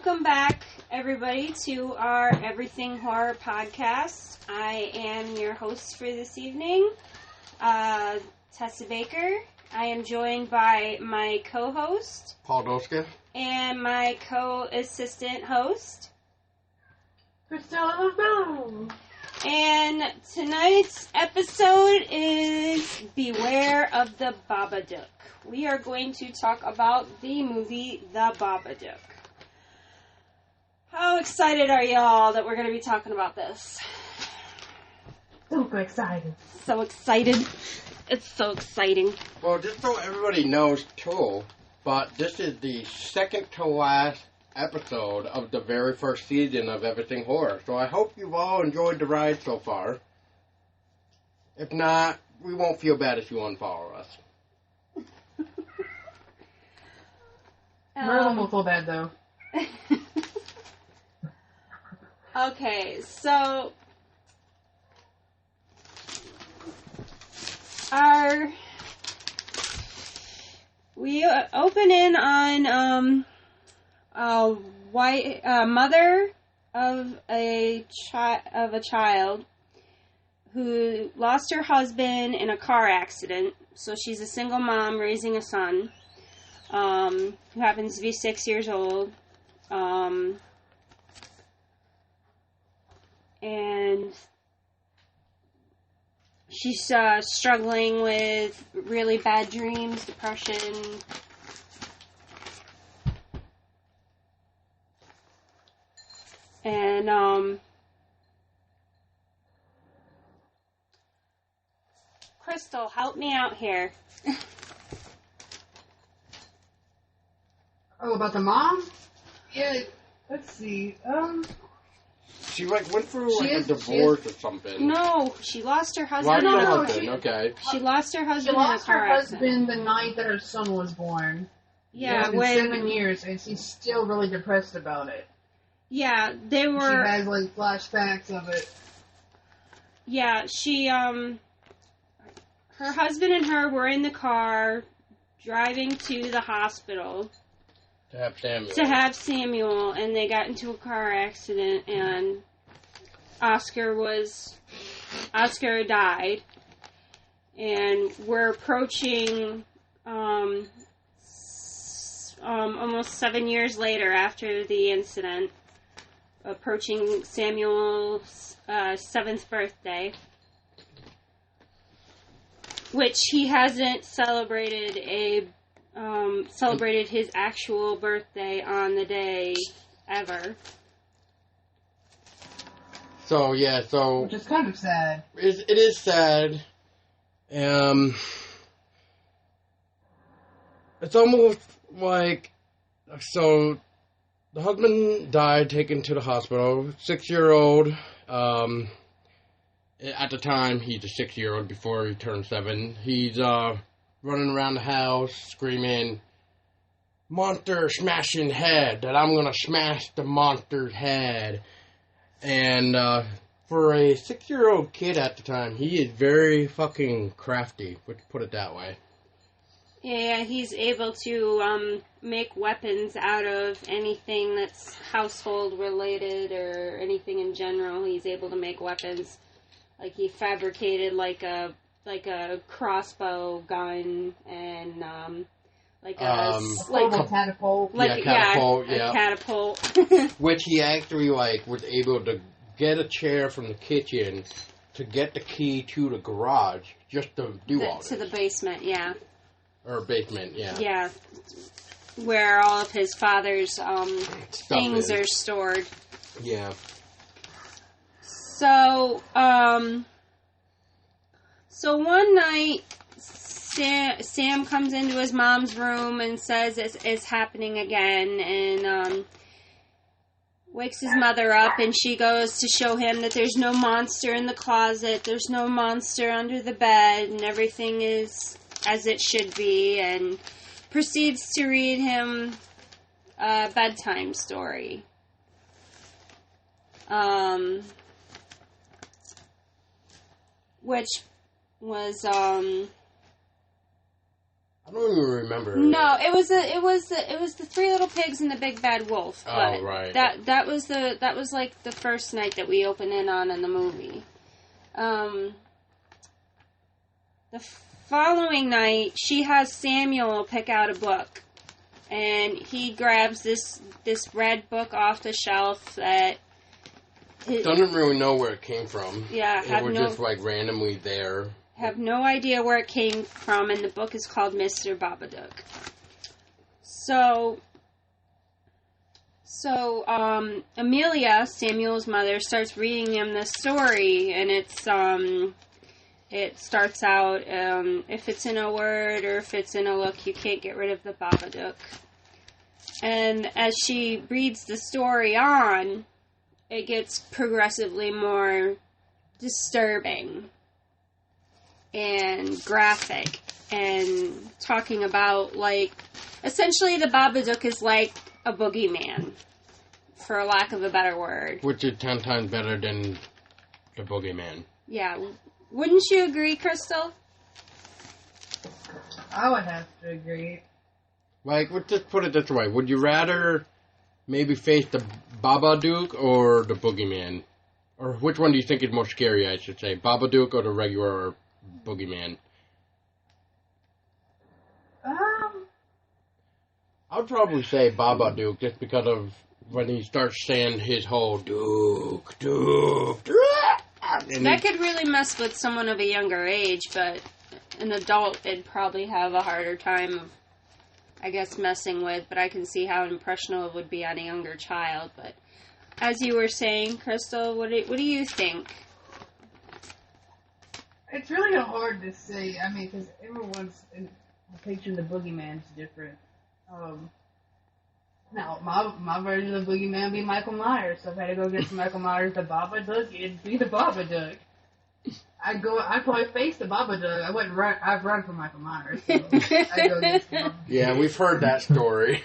Welcome back, everybody, to our Everything Horror podcast. I am your host for this evening, Tessa Baker. I am joined by my co-host, Paul Doska, and my co-assistant host, Priscilla Brown. And tonight's episode is Beware of the Babadook. We are going to talk about the movie The Babadook. How excited are y'all that we're going to be talking about this? Super excited. So excited. It's so exciting. Well, just so everybody knows, too, but this is the second to last episode of the very first season of Everything Horror. So I hope you've all enjoyed the ride so far. If not, we won't feel bad if you unfollow us. Merlin will feel bad, though. Okay, so we open in on a mother of a child who lost her husband in a car accident. So she's a single mom raising a son who happens to be 6 years old. And she's struggling with really bad dreams, depression. And, Crystal, help me out here. Oh, about the mom? Yeah, let's see. She went through a divorce or something. No, she lost her husband. Okay. She lost her husband She lost in a car her accident. husband the night that her son was born. Yeah, It's been 7 years, and she's still really depressed about it. Yeah, they were. She has, like, flashbacks of it. Yeah, she, her husband and her were in the car driving to the hospital To have Samuel. and they got into a car accident, and Oscar died, and we're approaching, almost 7 years later after the incident, approaching Samuel's 7th birthday, which he hasn't celebrated his actual birthday on the day ever. So, yeah, Which is kind of sad. It is sad. It's almost like, so the husband died, taken to the hospital, 6-year-old. At the time, he's a 6-year-old before he turned 7. He's running around the house screaming, "Monster smashing head, that I'm gonna smash the monster's head." And for a 6-year-old kid at the time, he is very fucking crafty, let's put it that way. Yeah, he's able to make weapons out of anything that's household related or anything in general. He's able to make weapons. Like he fabricated like a crossbow gun and a catapult. A catapult. Which he actually was able to get a chair from the kitchen to get the key to the garage just to do all this. To the basement, yeah. Or basement, yeah. Yeah, where all of his father's things are stored. Yeah. So, so one night, Sam comes into his mom's room and says it's happening again, and wakes his mother up, and she goes to show him that there's no monster in the closet, there's no monster under the bed, and everything is as it should be, and proceeds to read him a bedtime story. Which was I don't even remember. No, it was the Three Little Pigs and the Big Bad Wolf. But right. That was like the first night that we opened in on in the movie. The following night, she has Samuel pick out a book, and he grabs this red book off the shelf that doesn't really know where it came from. Yeah, it was just like randomly there. Have no idea where it came from, and the book is called Mr. Babadook. So Amelia, Samuel's mother, starts reading him the story, and it starts out, if it's in a word or if it's in a look, you can't get rid of the Babadook. And as she reads the story on, it gets progressively more disturbing and graphic, and talking about, like, essentially the Babadook is like a boogeyman, for lack of a better word. Which is 10 times better than the boogeyman. Yeah. Wouldn't you agree, Crystal? I would have to agree. Like, let's just put it this way. Would you rather maybe face the Babadook or the boogeyman? Or which one do you think is more scary, I should say? Babadook or the regular boogeyman? I'd probably say Babadook just because of when he starts saying his whole Duke. That could really mess with someone of a younger age, but an adult would probably have a harder time of, I guess, messing with, but I can see how impressionable it would be on a younger child. But as you were saying, Crystal, what do you think? It's really hard to say. I mean, because everyone's picturing the boogeyman's different. Now, my version of the boogeyman would be Michael Myers. So if I had to go get Michael Myers, the Babadook, it'd be the Babadook. I'd probably face the Babadook. I wouldn't run. I'd run from Michael Myers. So I'd go against the Babadook. Yeah, we've heard that story.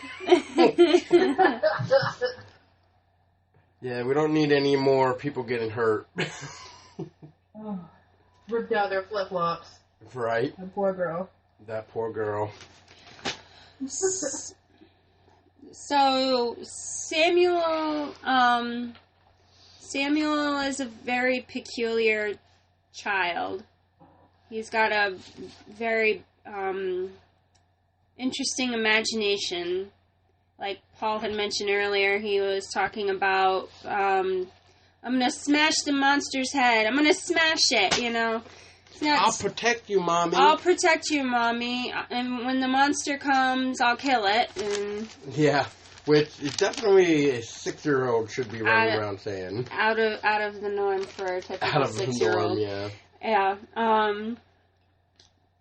Yeah, we don't need any more people getting hurt. Ripped out their flip-flops. Right. That poor girl. That poor girl. So Samuel is a very peculiar child. He's got a very interesting imagination. Like Paul had mentioned earlier, he was talking about, I'm going to smash the monster's head. I'm going to smash it, you know. I'll protect you, Mommy. I'll protect you, Mommy. And when the monster comes, I'll kill it. And yeah, which is definitely a 6-year-old should be running around saying. Out of the norm for a typical 6-year-old. Yeah. Yeah.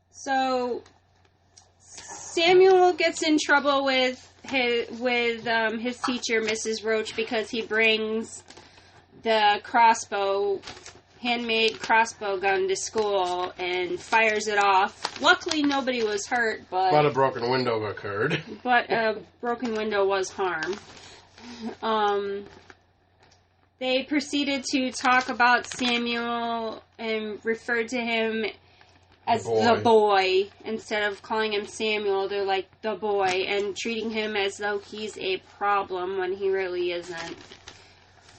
So Samuel gets in trouble with his teacher, Mrs. Roach, because he brings the handmade crossbow gun to school and fires it off. Luckily, nobody was hurt, but a broken window occurred. But a broken window was harm. They proceeded to talk about Samuel and referred to him as the boy. Instead of calling him Samuel, they're like the boy, and treating him as though he's a problem when he really isn't.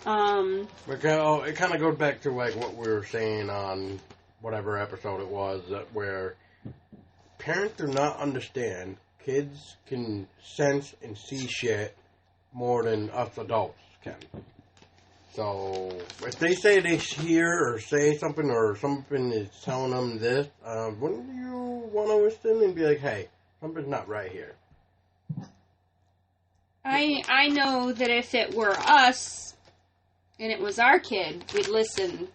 It kind of goes back to like what we were saying on whatever episode it was, where parents do not understand kids can sense and see shit more than us adults can. So if they say they hear or say something or something is telling them this, wouldn't you want to listen and be like, hey, something's not right here? I know that if it were us, and it was our kid, we'd listen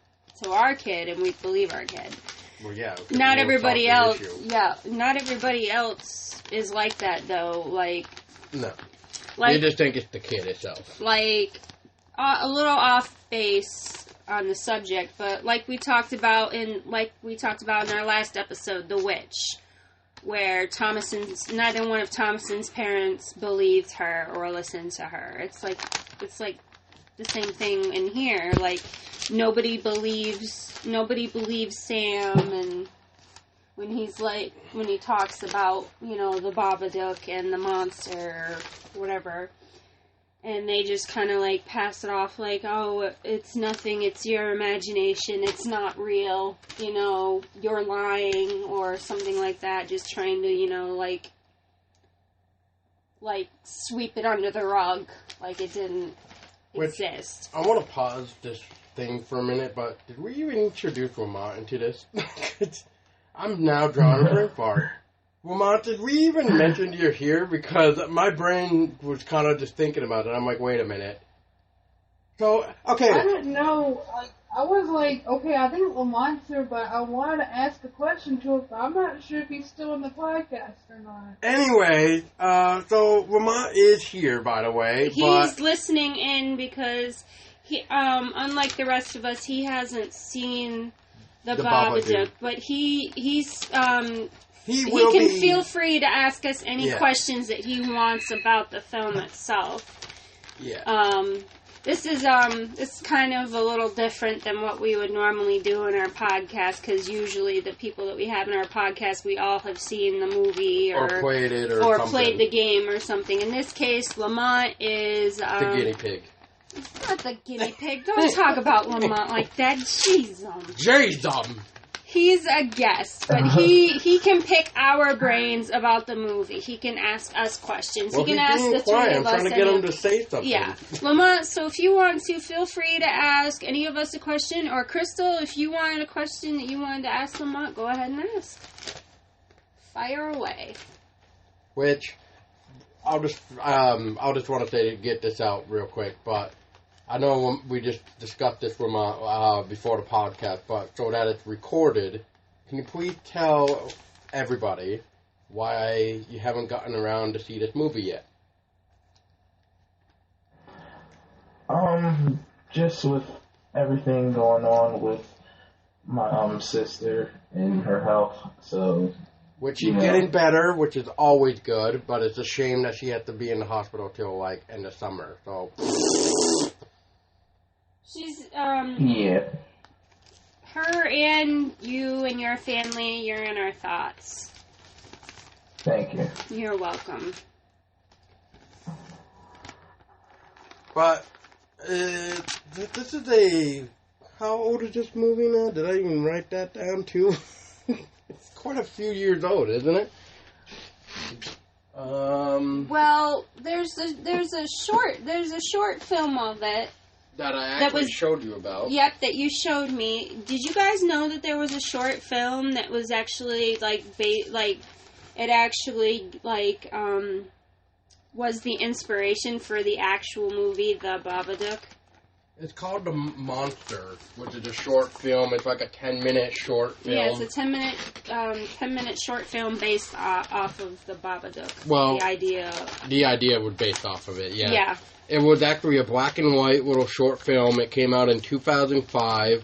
to our kid and we'd believe our kid. Well, yeah. Not everybody else. Yeah, not everybody else is like that, though. Like, no. Like, you just think it's the kid itself. Like, a little off base on the subject, but like we talked about in our last episode, The Witch, where neither one of Thomason's parents believed her or listened to her. It's like the same thing in here. Like, nobody believes Sam, and when he talks about, the Babadook and the monster or whatever. And they just kind of, pass it off oh, it's nothing, it's your imagination, it's not real, you're lying, or something like that, just trying to, sweep it under the rug, like it didn't exist. I want to pause this thing for a minute, but did we even introduce Lamont into this? I'm now drawing a brain fart. Lamont, did we even mention you're here? Because my brain was kind of just thinking about it. I'm like, wait a minute. So, okay. I didn't know. I was like, okay, I think Lamont's here, but I wanted to ask a question to him, but I'm not sure if he's still in the podcast or not. Anyway, so Lamont is here, by the way. He's listening in because he, unlike the rest of us, he hasn't seen the Babadook, but he can feel free to ask us any questions that he wants about the film itself. Yeah. This is kind of a little different than what we would normally do in our podcast, because usually the people that we have in our podcast, we all have seen the movie or played it or something. Played the game or something. In this case, Lamont is the guinea pig. It's not the guinea pig. Don't talk about Lamont like that. Jeez. He's a guest, but he can pick our brains about the movie. He can ask us questions. Well, he can ask the three of us. I'm trying to get him to say something. Yeah. Lamont, so if you want to, feel free to ask any of us a question. Or Crystal, if you wanted a question that you wanted to ask Lamont, go ahead and ask. Fire away. Which, I'll just want to say to get this out real quick, but I know we just discussed this with before the podcast, but so that it's recorded, can you please tell everybody why you haven't gotten around to see this movie yet? Just with everything going on with my sister and her health, so... Which she's getting better, which is always good, but it's a shame that she had to be in the hospital till, end of summer, so... She's, Yeah. Her and you and your family, you're in our thoughts. Thank you. You're welcome. But, this is how old is this movie now? Did I even write that down, too? It's quite a few years old, isn't it? Well, there's a short film of it. That I actually showed you about. Yep, that you showed me. Did you guys know that there was a short film that was actually was the inspiration for the actual movie, The Babadook? It's called The Monster, which is a short film. It's like a 10-minute short film. Yeah, it's a 10-minute short film based off of The Babadook. Well, the idea was based off of it, yeah. Yeah. It was actually a black and white little short film. It came out in 2005.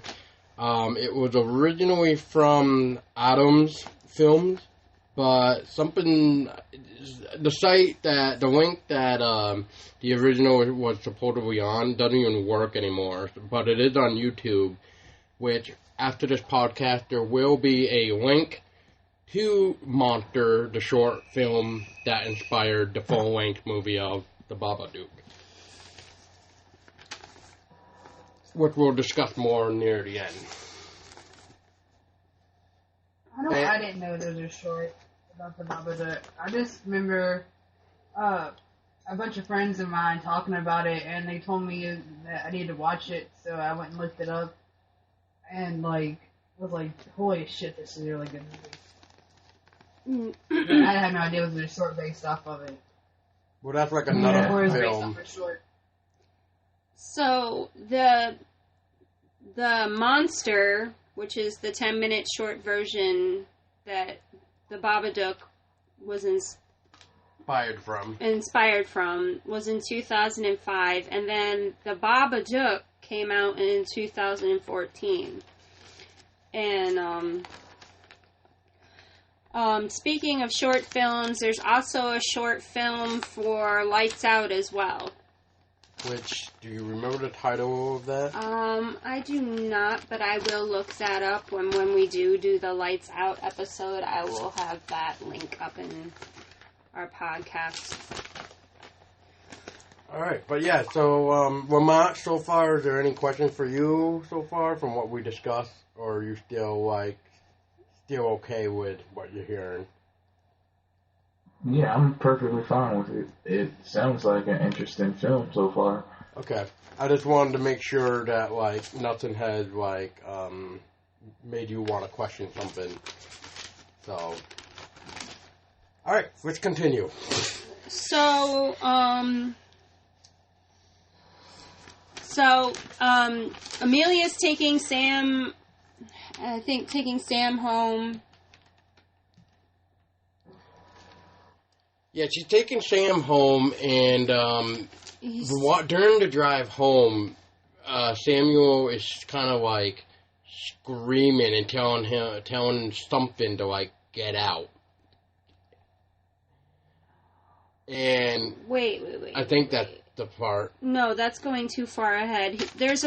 It was originally from Adams Films, but the link that the original was supposedly on doesn't even work anymore. But it is on YouTube, which after this podcast there will be a link to Monster, the short film that inspired the full-length movie of The Babadook, which we'll discuss more near the end. I didn't know those were short about the Babadook. I just remember a bunch of friends of mine talking about it, and they told me that I needed to watch it, so I went and looked it up, and was like, holy shit, this is a really good movie. I had no idea it was a short based off of it. Well, that's like another film. Based off of short. So the Monster, which is the 10-minute short version that the Babadook was inspired from, was in 2005, and then the Babadook came out in 2014. And speaking of short films, there's also a short film for Lights Out as well. which, do you remember the title of that? I do not, but I will look that up when we do the Lights Out episode. I will have that link up in our podcast. All right, but yeah, so Lamont, so far, is there any questions for you so far from what we discussed, or are you still okay with what you're hearing? Yeah, I'm perfectly fine with it. It sounds like an interesting film so far. Okay, I just wanted to make sure that nothing has made you want to question something. So, all right, let's continue. So, Amelia's taking Sam home. Yeah, she's taking Sam home, and during the drive home, Samuel is kind of screaming and telling something to get out. And Wait. I think that's the part. No, that's going too far ahead. There's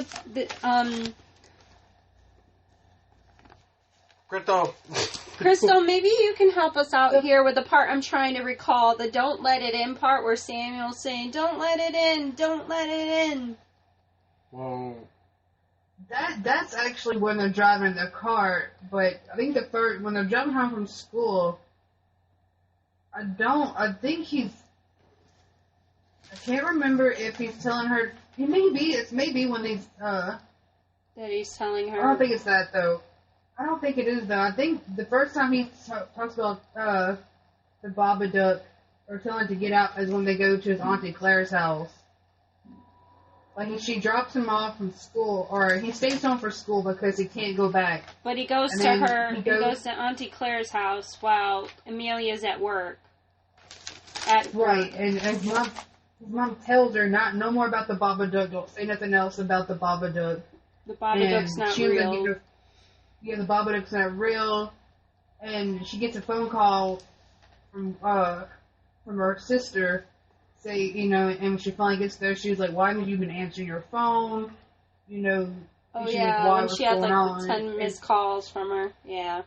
Crystal, maybe you can help us out here with the part I'm trying to recall, the "don't let it in" part where Samuel's saying, "Don't let it in, don't let it in." Well, that's actually when they're driving their car, but I think when they're driving home from school, I can't remember if he's telling her, it's maybe when that he's telling her. I don't think it's that though. I don't think it is, though. I think the first time he talks about the Babadook, or telling to get out, is when they go to his Auntie Claire's house. She drops him off from school, or he stays home for school because he can't go back. But he goes to her, he goes to Auntie Claire's house while Amelia's at work. Right, and his mom tells her no more about the Babadook, don't say nothing else about the Babadook. The Babadook's not real. Yeah, the Babadook's not real, and she gets a phone call from her sister, and when she finally gets there, she was like, "Why haven't you been answering your phone?" Oh yeah, when she had 10 missed calls from her. Yeah.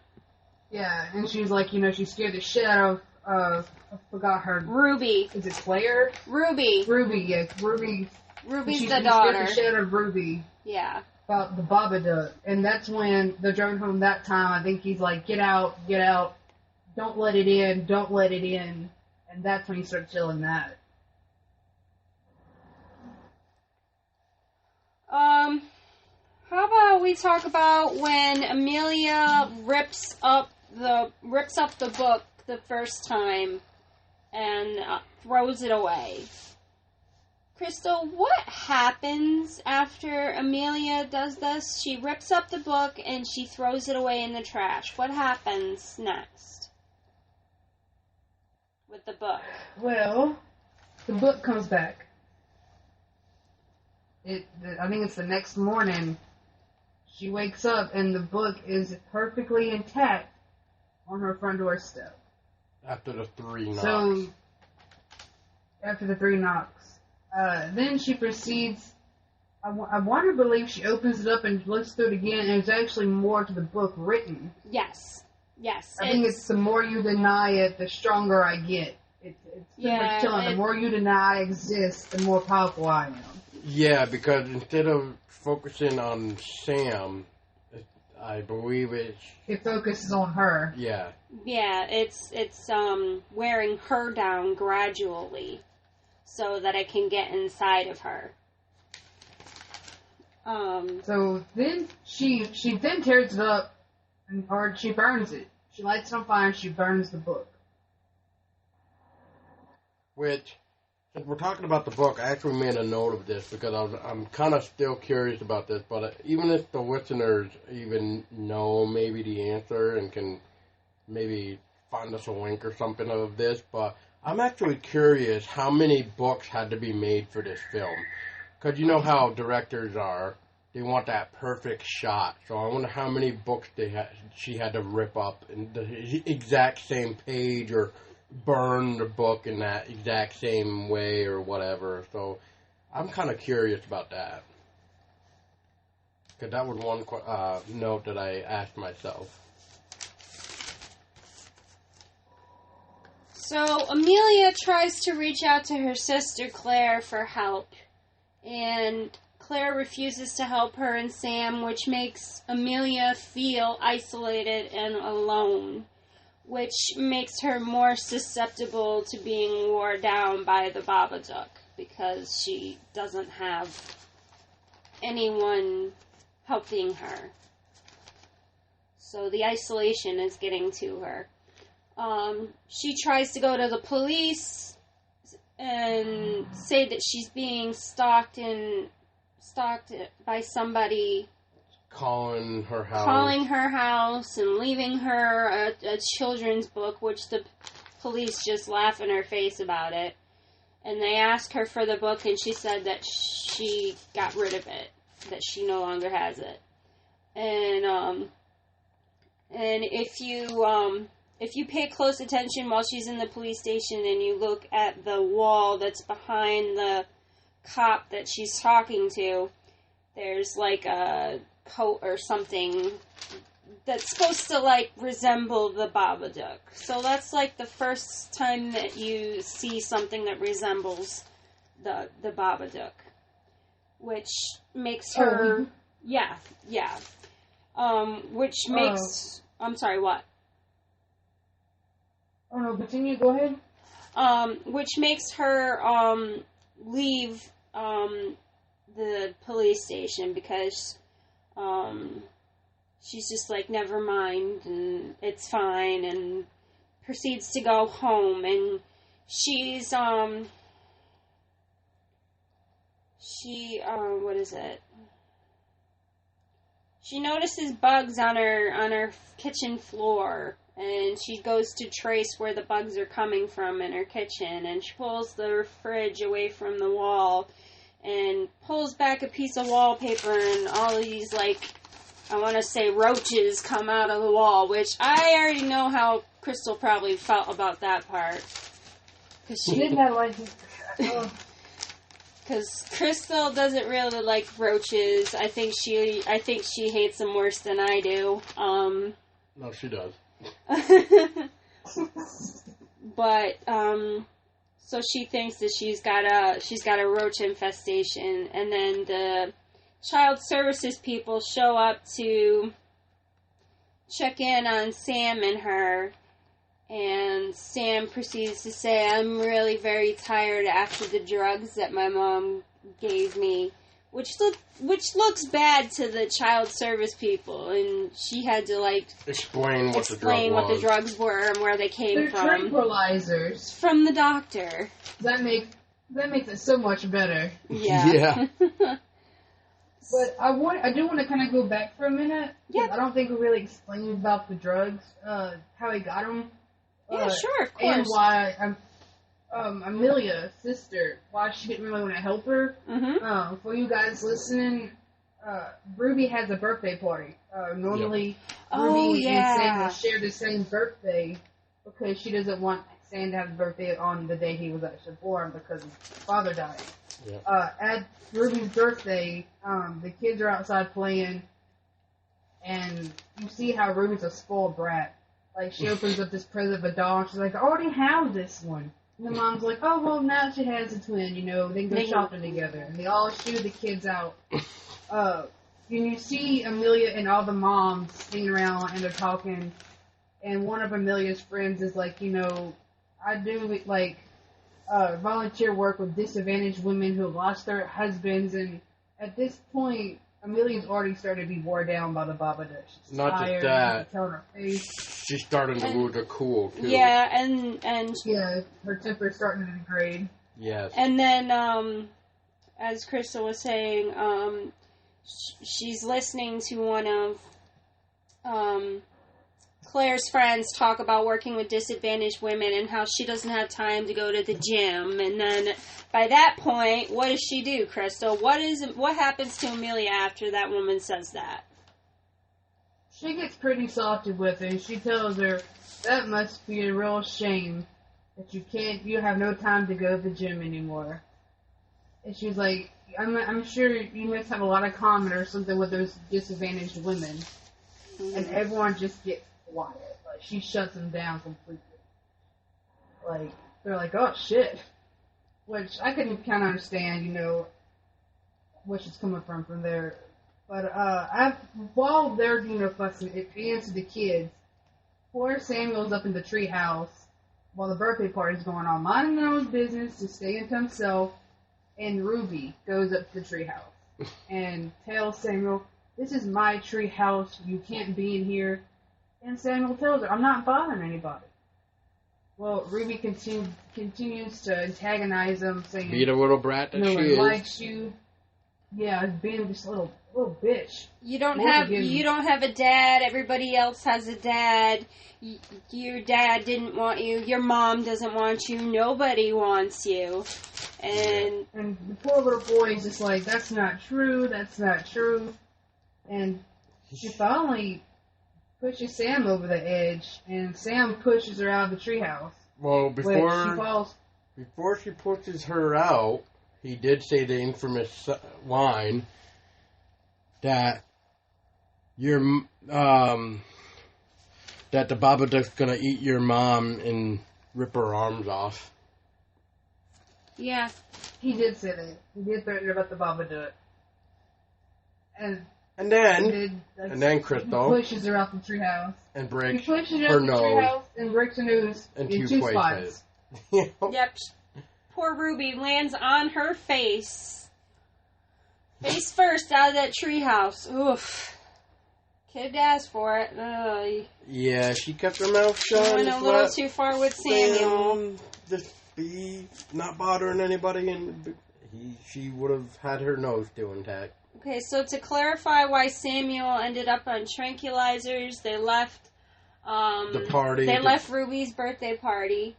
Yeah, and she was like, she scared the shit out of, I forgot her. Ruby. Is it Claire? Ruby. Ruby, yeah, Ruby. Ruby's the daughter. She scared the shit out of Ruby. Yeah. About the Babadook, and that's when they're driving home that time. I think he's like, get out, don't let it in, and that's when he starts yelling that. How about we talk about when Amelia rips up the book the first time and throws it away. Crystal, what happens after Amelia does this? She rips up the book and she throws it away in the trash. What happens next with the book? Well, the book comes back. I think it's the next morning. She wakes up and the book is perfectly intact on her front doorstep. After the 3 knocks. So, after the 3 knocks. Then she proceeds, I want to believe she opens it up and looks through it again, and there's actually more to the book written. Yes. I think it's the more you deny it, the stronger I get. It's pretty much telling, the more you deny I exist, the more powerful I am. Yeah, because instead of focusing on Sam, I believe it focuses on her. Yeah. Yeah, it's wearing her down gradually, so that it can get inside of her. So then she then tears it up, or she burns it. She lights it on fire and she burns the book. Which, if we're talking about the book, I actually made a note of this because I'm kind of still curious about this. But even if the listeners even know maybe the answer and can maybe find us a link or something of this, but I'm actually curious how many books had to be made for this film. Because you know how directors are. They want that perfect shot. So I wonder how many books she had to rip up in the exact same page or burn the book in that exact same way or whatever. So I'm kind of curious about that. Because that was one note that I asked myself. So Amelia tries to reach out to her sister Claire for help, and Claire refuses to help her and Sam, which makes Amelia feel isolated and alone, which makes her more susceptible to being worn down by the Babadook, because she doesn't have anyone helping her. So the isolation is getting to her. She tries to go to the police and say that she's being stalked by somebody Calling her house and leaving her a children's book, which the police just laugh in her face about it. And they ask her for the book, and she said that she got rid of it, that she no longer has it. And if you pay close attention while she's in the police station and you look at the wall that's behind the cop that she's talking to, there's like a coat or something that's supposed to like resemble the Babadook. So that's like the first time that you see something that resembles the Babadook, which makes her which makes I'm sorry, what? Oh no, continue, go ahead. Which makes her leave the police station, because she's just like, never mind, and it's fine, and proceeds to go home. And she's what is it? She notices bugs on her kitchen floor, and she goes to trace where the bugs are coming from in her kitchen, and she pulls the fridge away from the wall and pulls back a piece of wallpaper, and all of these, like, I want to say roaches come out of the wall, which I already know how Crystal probably felt about that part. Because she did not like it. Because Crystal doesn't really like roaches. I think she hates them worse than I do. No, she does. But so she thinks that she's got a roach infestation, and then the child services people show up to check in on Sam and her. And Sam proceeds to say, I'm really very tired after the drugs that my mom gave me, which looks bad to the child service people, and she had to like explain what the drugs were and where they came from. They're tranquilizers from the doctor. That makes it so much better. Yeah. But I do want to kind of go back for a minute. Yeah. I don't think we really explained about the drugs, how he got them. Yeah, sure, of course. And why Amelia's sister, why she didn't really want to help her. Mm-hmm. For you guys listening, Ruby has a birthday party. Normally, Ruby and Sam will share the same birthday because she doesn't want Sam to have a birthday on the day he was actually born because his father died. Yeah. At Ruby's birthday, the kids are outside playing, and you see how Ruby's a spoiled brat. Like, she opens up this present of a doll, and she's like, I already have this one. And the mom's like, oh, well, now she has a twin, they can go shopping together. And they all shoo the kids out. And you see Amelia and all the moms sitting around, and they're talking. And one of Amelia's friends is like, I do, like, volunteer work with disadvantaged women who have lost their husbands. And at this point, Amelia's already started to be worn down by the Babadook. She's Not tired, just that. Her face. She's starting to lose her cool, too. Yeah, and yeah, her temper's starting to degrade. Yes. And then, as Crystal was saying, she's listening to one of Claire's friends talk about working with disadvantaged women and how she doesn't have time to go to the gym. And then by that point, what does she do, Crystal? What happens to Amelia after that woman says that? She gets pretty salty with her, and she tells her that must be a real shame that you have no time to go to the gym anymore. And she was like, I'm sure you must have a lot of common or something with those disadvantaged women. Mm-hmm. And everyone just gets quiet. Like, she shuts them down completely. Like, they're like, oh, shit. Which I couldn't kind of understand, where she's coming from there. But, while they're, fussing, it answers the kids. Poor Samuel's up in the treehouse while the birthday party's going on, minding their own business to stay into himself. And Ruby goes up to the treehouse and tells Samuel, this is my treehouse, you can't be in here. And Samuel tells her, I'm not bothering anybody. Well, Ruby continues to antagonize him, saying, Be the little brat that no she one is. likes you. Yeah, being just a little bitch. You don't have a dad. Everybody else has a dad. Your dad didn't want you. Your mom doesn't want you. Nobody wants you. And the poor little boy is just like, that's not true. That's not true. And she finally pushes Sam over the edge, and Sam pushes her out of the treehouse. Well, before she pushes her out, he did say the infamous line that that the Babadook's gonna eat your mom and rip her arms off. yeah, he did say that. He did threaten her about the Babadook. And then Crystal pushes her out the treehouse. And breaks He pushes her her out the nose treehouse and breaks her nose in in two two spots. places. yep. Poor Ruby lands on her face first out of that treehouse. Oof. Kid asked for it. Yeah, she kept her mouth shut. Went a little too far with Samuel. Just be not bothering anybody, and she would have had her nose still intact. Okay, so to clarify why Samuel ended up on tranquilizers, they left the party. They left Ruby's birthday party.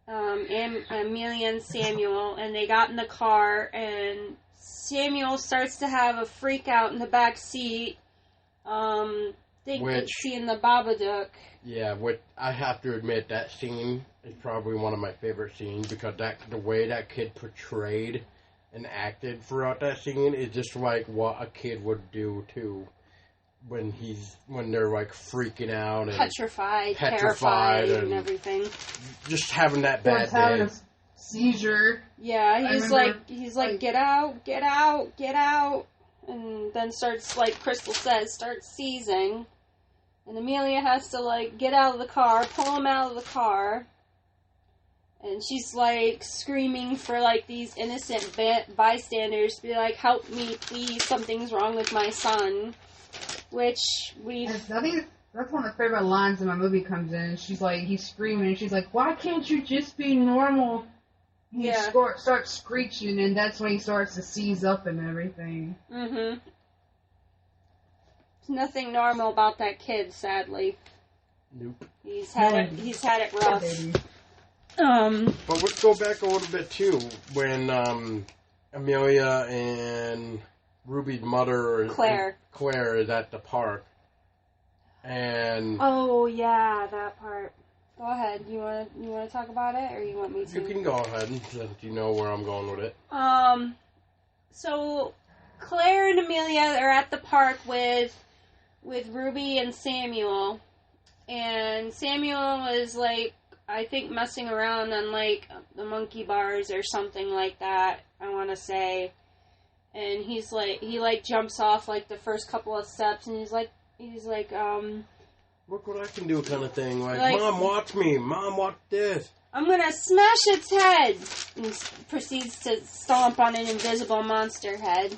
Amelia and Samuel, and they got in the car, and Samuel starts to have a freak out in the back seat. Seeing the Babadook. Yeah, which I have to admit, that scene is probably one of my favorite scenes, because the way that kid portrayed and acted throughout that scene is just like what a kid would do too when they're like freaking out and petrified, terrified, and everything. Just having that bad day. Having a seizure. Yeah, he's like, get out, get out, get out, and then starts, like Crystal says, starts seizing, and Amelia has to like get out of the car, pull him out of the car. And she's, like, screaming for, like, these innocent bystanders to be like, help me, please, something's wrong with my son. Which I think that's one of the favorite lines in my movie comes in. She's like, he's screaming, and she's like, why can't you just be normal? He starts screeching, and that's when he starts to seize up and everything. Mm-hmm. There's nothing normal about that kid, sadly. Nope. He's had it rough. But let's go back a little bit too, when Amelia and Ruby's mother Claire is at the park, and oh yeah, that part. Go ahead. You wanna talk about it, or you want me to? You can go ahead, since you know where I'm going with it. So Claire and Amelia are at the park with Ruby and Samuel, and Samuel is like, I think, messing around on, like, the monkey bars or something like that, I want to say. And he jumps off, like, the first couple of steps, and he's like, look what I can do kind of thing. Like, Mom, watch me. Mom, watch this. I'm gonna smash its head. And proceeds to stomp on an invisible monster head.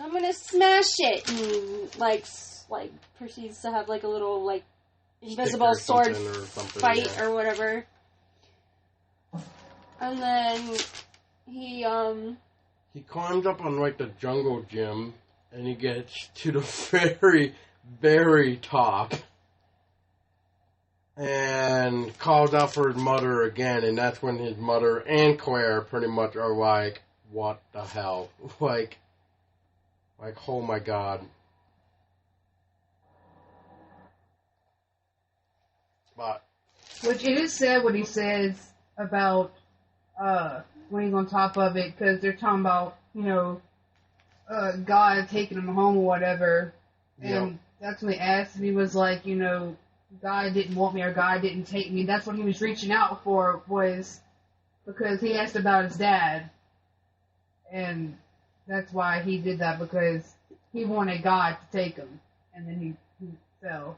I'm gonna smash it. And, like, proceeds to have, like, a little, like, invisible sword fight or whatever. And then he climbs up on like the jungle gym, and he gets to the very, very top and calls out for his mother again, and that's when his mother and Claire pretty much are like, what the hell? Like oh my god. Which it is sad what he says about when he's on top of it, because they're talking about, God taking him home or whatever. And that's when they asked him, he was like, God didn't want me or God didn't take me. That's what he was reaching out for, was because he asked about his dad. And that's why he did that, because he wanted God to take him. And then he fell.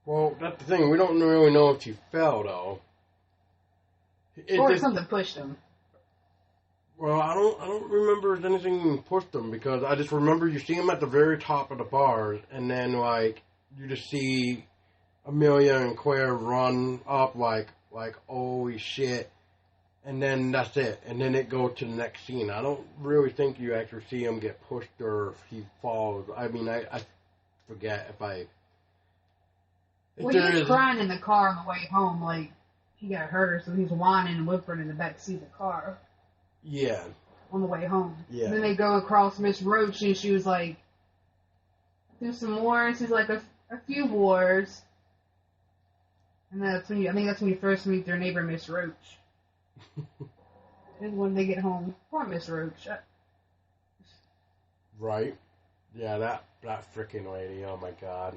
Well, that's the thing. We don't really know if he fell, though. Or something pushed him. Well, I don't remember if anything pushed him, because I just remember you see him at the very top of the bars, and then, like, you just see Amelia and Claire run up like, holy shit, and then that's it. And then it goes to the next scene. I don't really think you actually see him get pushed or if he falls. I mean, I forget if I... Well, he was crying in the car on the way home, like, he got hurt, so he's whining and whimpering in the back seat of the car. Yeah. On the way home. Yeah. And then they go across Miss Roach, and she was like, do some more. She's like, a few wars. And that's when I think that's when you first meet their neighbor, Miss Roach. And when they get home, poor Miss Roach. Right. Yeah, that freaking lady, oh my god.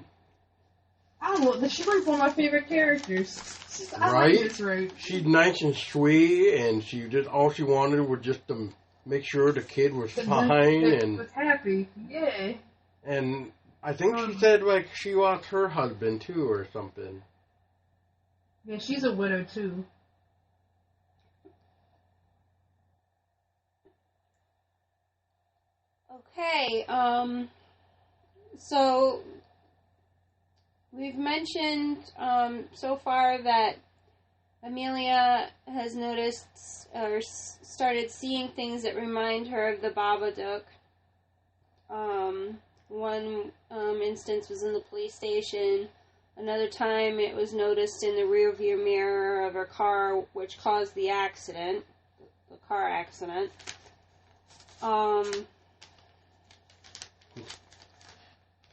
I don't know, she was one of my favorite characters. I right? like Miss Roach. She's nice and sweet, and all she wanted was just to make sure the kid was fine and was happy. Yeah. And I think she said like she lost her husband too or something. Yeah, she's a widow too. Okay, so we've mentioned so far that Amelia has noticed or started seeing things that remind her of the Babadook. One instance was in the police station. Another time it was noticed in the rearview mirror of her car, which caused the accident, the car accident.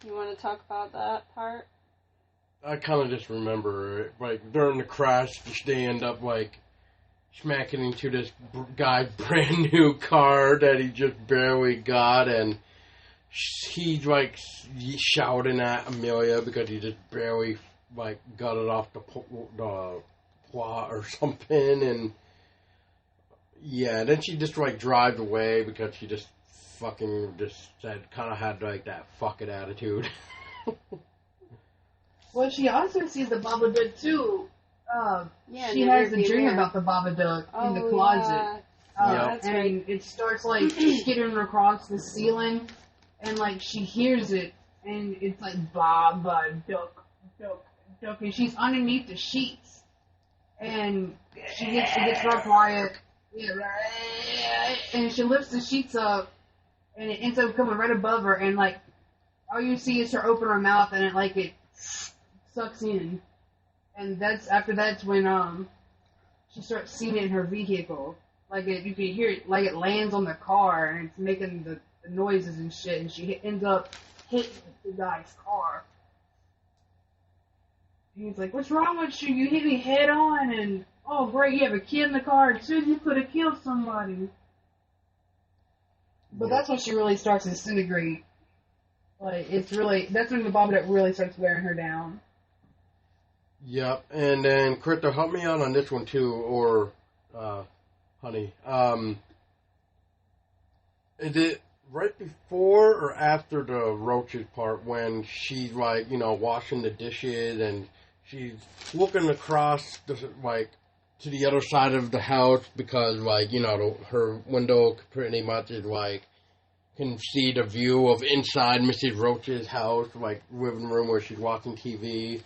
You want to talk about that part? I kind of just remember it. Like, during the crash, they end up, like, smacking into this guy's brand new car that he just barely got, and he's, like, shouting at Amelia because he just barely, like, got it off the plot or something, and, yeah, then she just, like, drives away because she just fucking just said, kind of had, like, that fuck it attitude. Well, she also sees the Babadook too. She the has a rearview dream mirror. about the Babadook in the closet. That's and right. it starts like skittering across the ceiling, and like she hears it, and it's like Babadook, duck, and she's underneath the sheets, and she gets real quiet, and she lifts the sheets up, and it ends up coming right above her, and like all you see is her open her mouth, and it sucks in, and that's when she starts seeing it in her vehicle. Like you can hear it, like it lands on the car and it's making the noises and shit, and she ends up hitting the guy's car. And he's like, "What's wrong with you? You hit me head on, and oh great, you have a kid in the car too. You could have killed somebody." But that's when she really starts to disintegrate. Like that's when the Babadook really starts wearing her down. Yep, and then Krista, help me out on this one too, or honey. Is it right before or after the roaches part when she's like, washing the dishes and she's looking across to the other side of the house because her window pretty much is can see the view of inside Mrs. Roach's house, living room where she's watching TV.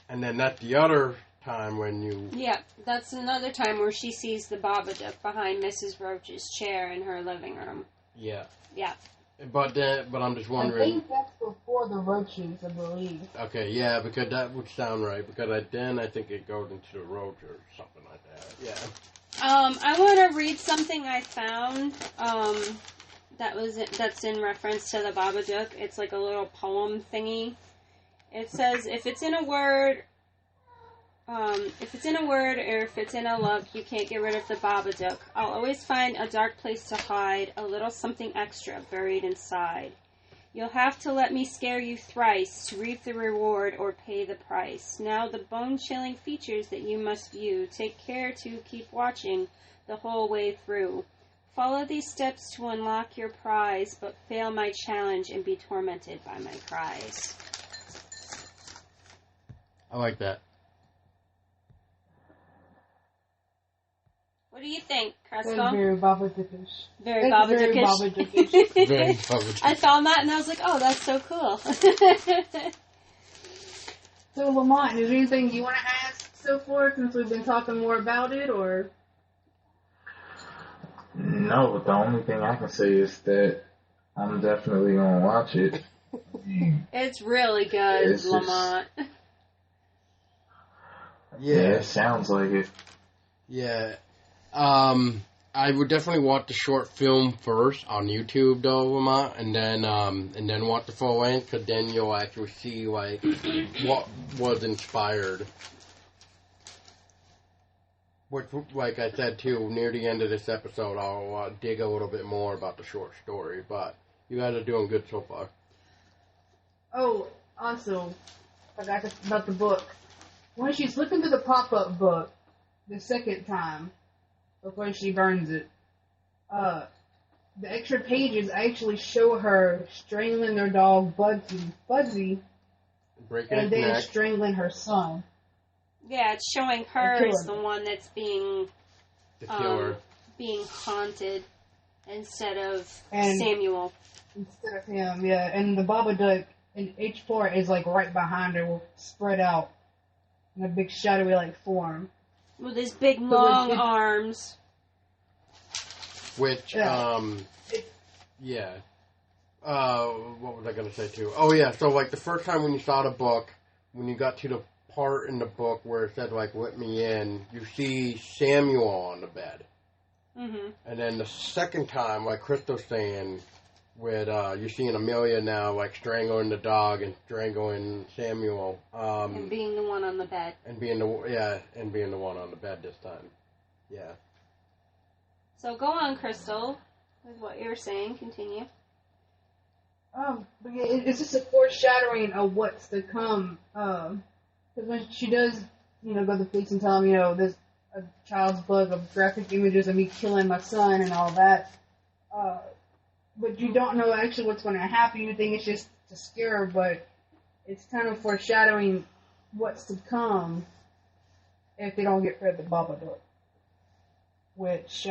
And then that's the other time when you... Yeah, that's another time where she sees the Babadook behind Mrs. Roach's chair in her living room. Yeah. Yeah. But I'm just wondering... I think that's before the roaches, I believe. Okay, yeah, because that would sound right. Because I think it goes into the roach or something like that. Yeah. I want to read something I found that's in reference to the Babadook. It's like a little poem thingy. It says, if it's in a word If it's in a word or if it's in a look, you can't get rid of the Babadook. I'll always find a dark place to hide, a little something extra buried inside. You'll have to let me scare you thrice to reap the reward or pay the price. Now the bone-chilling features that you must view. Take care to keep watching the whole way through. Follow these steps to unlock your prize, but fail my challenge and be tormented by my cries. I like that. What do you think, That's Crystal? very Babadookish. Very That's very Babadookish. Babadookish. Very public. I found that and I was like, oh, that's so cool. So, Lamont, is there anything you want to ask so far since we've been talking more about it, or? No, but the only thing I can say is that I'm definitely gonna watch it. It's really good, It's just- Lamont. Yeah, it sounds like it. Yeah. I would definitely watch the short film first on YouTube, though, Lamont, and then watch the full length, because then you'll actually see, like, what was inspired. Which, like I said, too, near the end of this episode, I'll dig a little bit more about the short story, but you guys are doing good so far. Oh, also, forgot about the book. When she's looking through the pop-up book the second time, before she burns it, the extra pages actually show her strangling her dog Budsy, Breaking and its then neck. strangling her son. Yeah, it's showing her And as killing the one that's being The killer. being haunted instead of And- Samuel. Instead of him, yeah. And the Babadook in each part is like right behind her, spread out in a big shadowy like form. With his big So long it- arms. Which, Yeah. yeah. What was I going to say, too? Oh, yeah, so, like, the first time when you saw the book, when you got to the part in the book where it said, like, let me in, you see Samuel on the bed. Mm-hmm. And then the second time, like Crystal's saying, with, you're seeing Amelia now, like, strangling the dog and strangling Samuel. And being the one on the bed. And being the one on the bed this time. Yeah. So go on, Crystal, with what you're saying. Continue. But yeah, it's just a foreshadowing of what's to come. Because when she does, go to the police and tell them, there's a child's book of graphic images of me killing my son and all that. But you don't know actually what's going to happen. You think it's just to scare her, but it's kind of foreshadowing what's to come if they don't get rid of the Babadook. Which,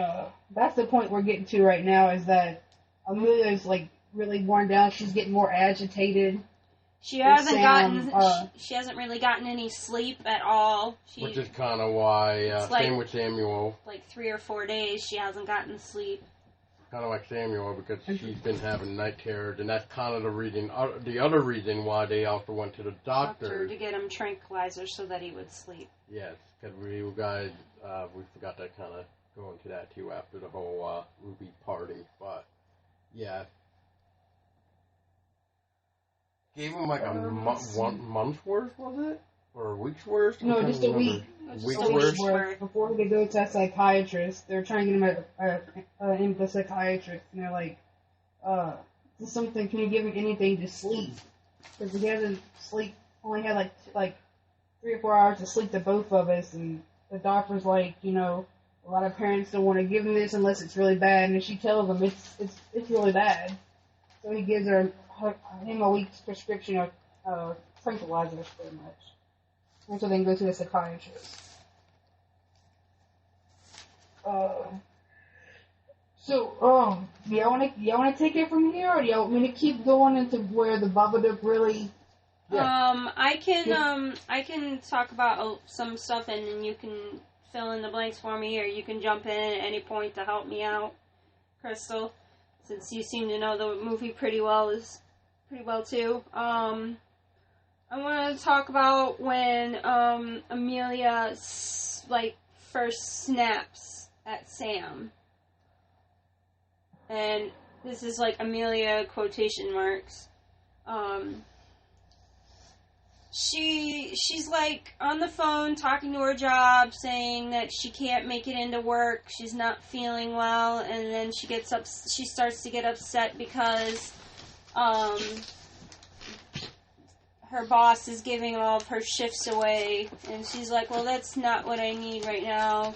that's the point we're getting to right now, is that Amelia's, like, really worn down. She's getting more agitated. She hasn't Sam, she hasn't really gotten any sleep at all. Which is kind of why, It's like- same with Samuel. Like 3 or 4 days, she hasn't gotten sleep. Kind of like Samuel, because she's been having night terrors, and that's kind of the reason, the other reason why they also went to the doctor. To get him tranquilizers so that he would sleep. Yes, because we forgot to kind of go into that too after the whole Ruby party, but yeah. Gave him like a 1 month's worth, was it? Or a week's worth? No, just a week. Week's Just a worth? week's worth. Before he could go to a psychiatrist, they were trying to get him into a psychiatrist, and they're like, something, can you give him anything to sleep? Because he hasn't only had like 3 or 4 hours to sleep to both of us, and the doctor's like, a lot of parents don't want to give him this unless it's really bad, and she tells him it's really bad. So he gives him a week's prescription of tranquilizers, pretty much. And so then go to the psychiatrist. Do y'all wanna take it from here, or do y'all want me to keep going into where the Babadook really? Yeah. I can talk about some stuff, and then you can fill in the blanks for me, or you can jump in at any point to help me out, Crystal, since you seem to know the movie pretty well too. I want to talk about when Amelia first snaps at Sam, and this is like Amelia quotation marks. she's like on the phone talking to her job, saying that she can't make it into work, she's not feeling well, and then she starts to get upset because her boss is giving all of her shifts away, and she's like, well, that's not what I need right now,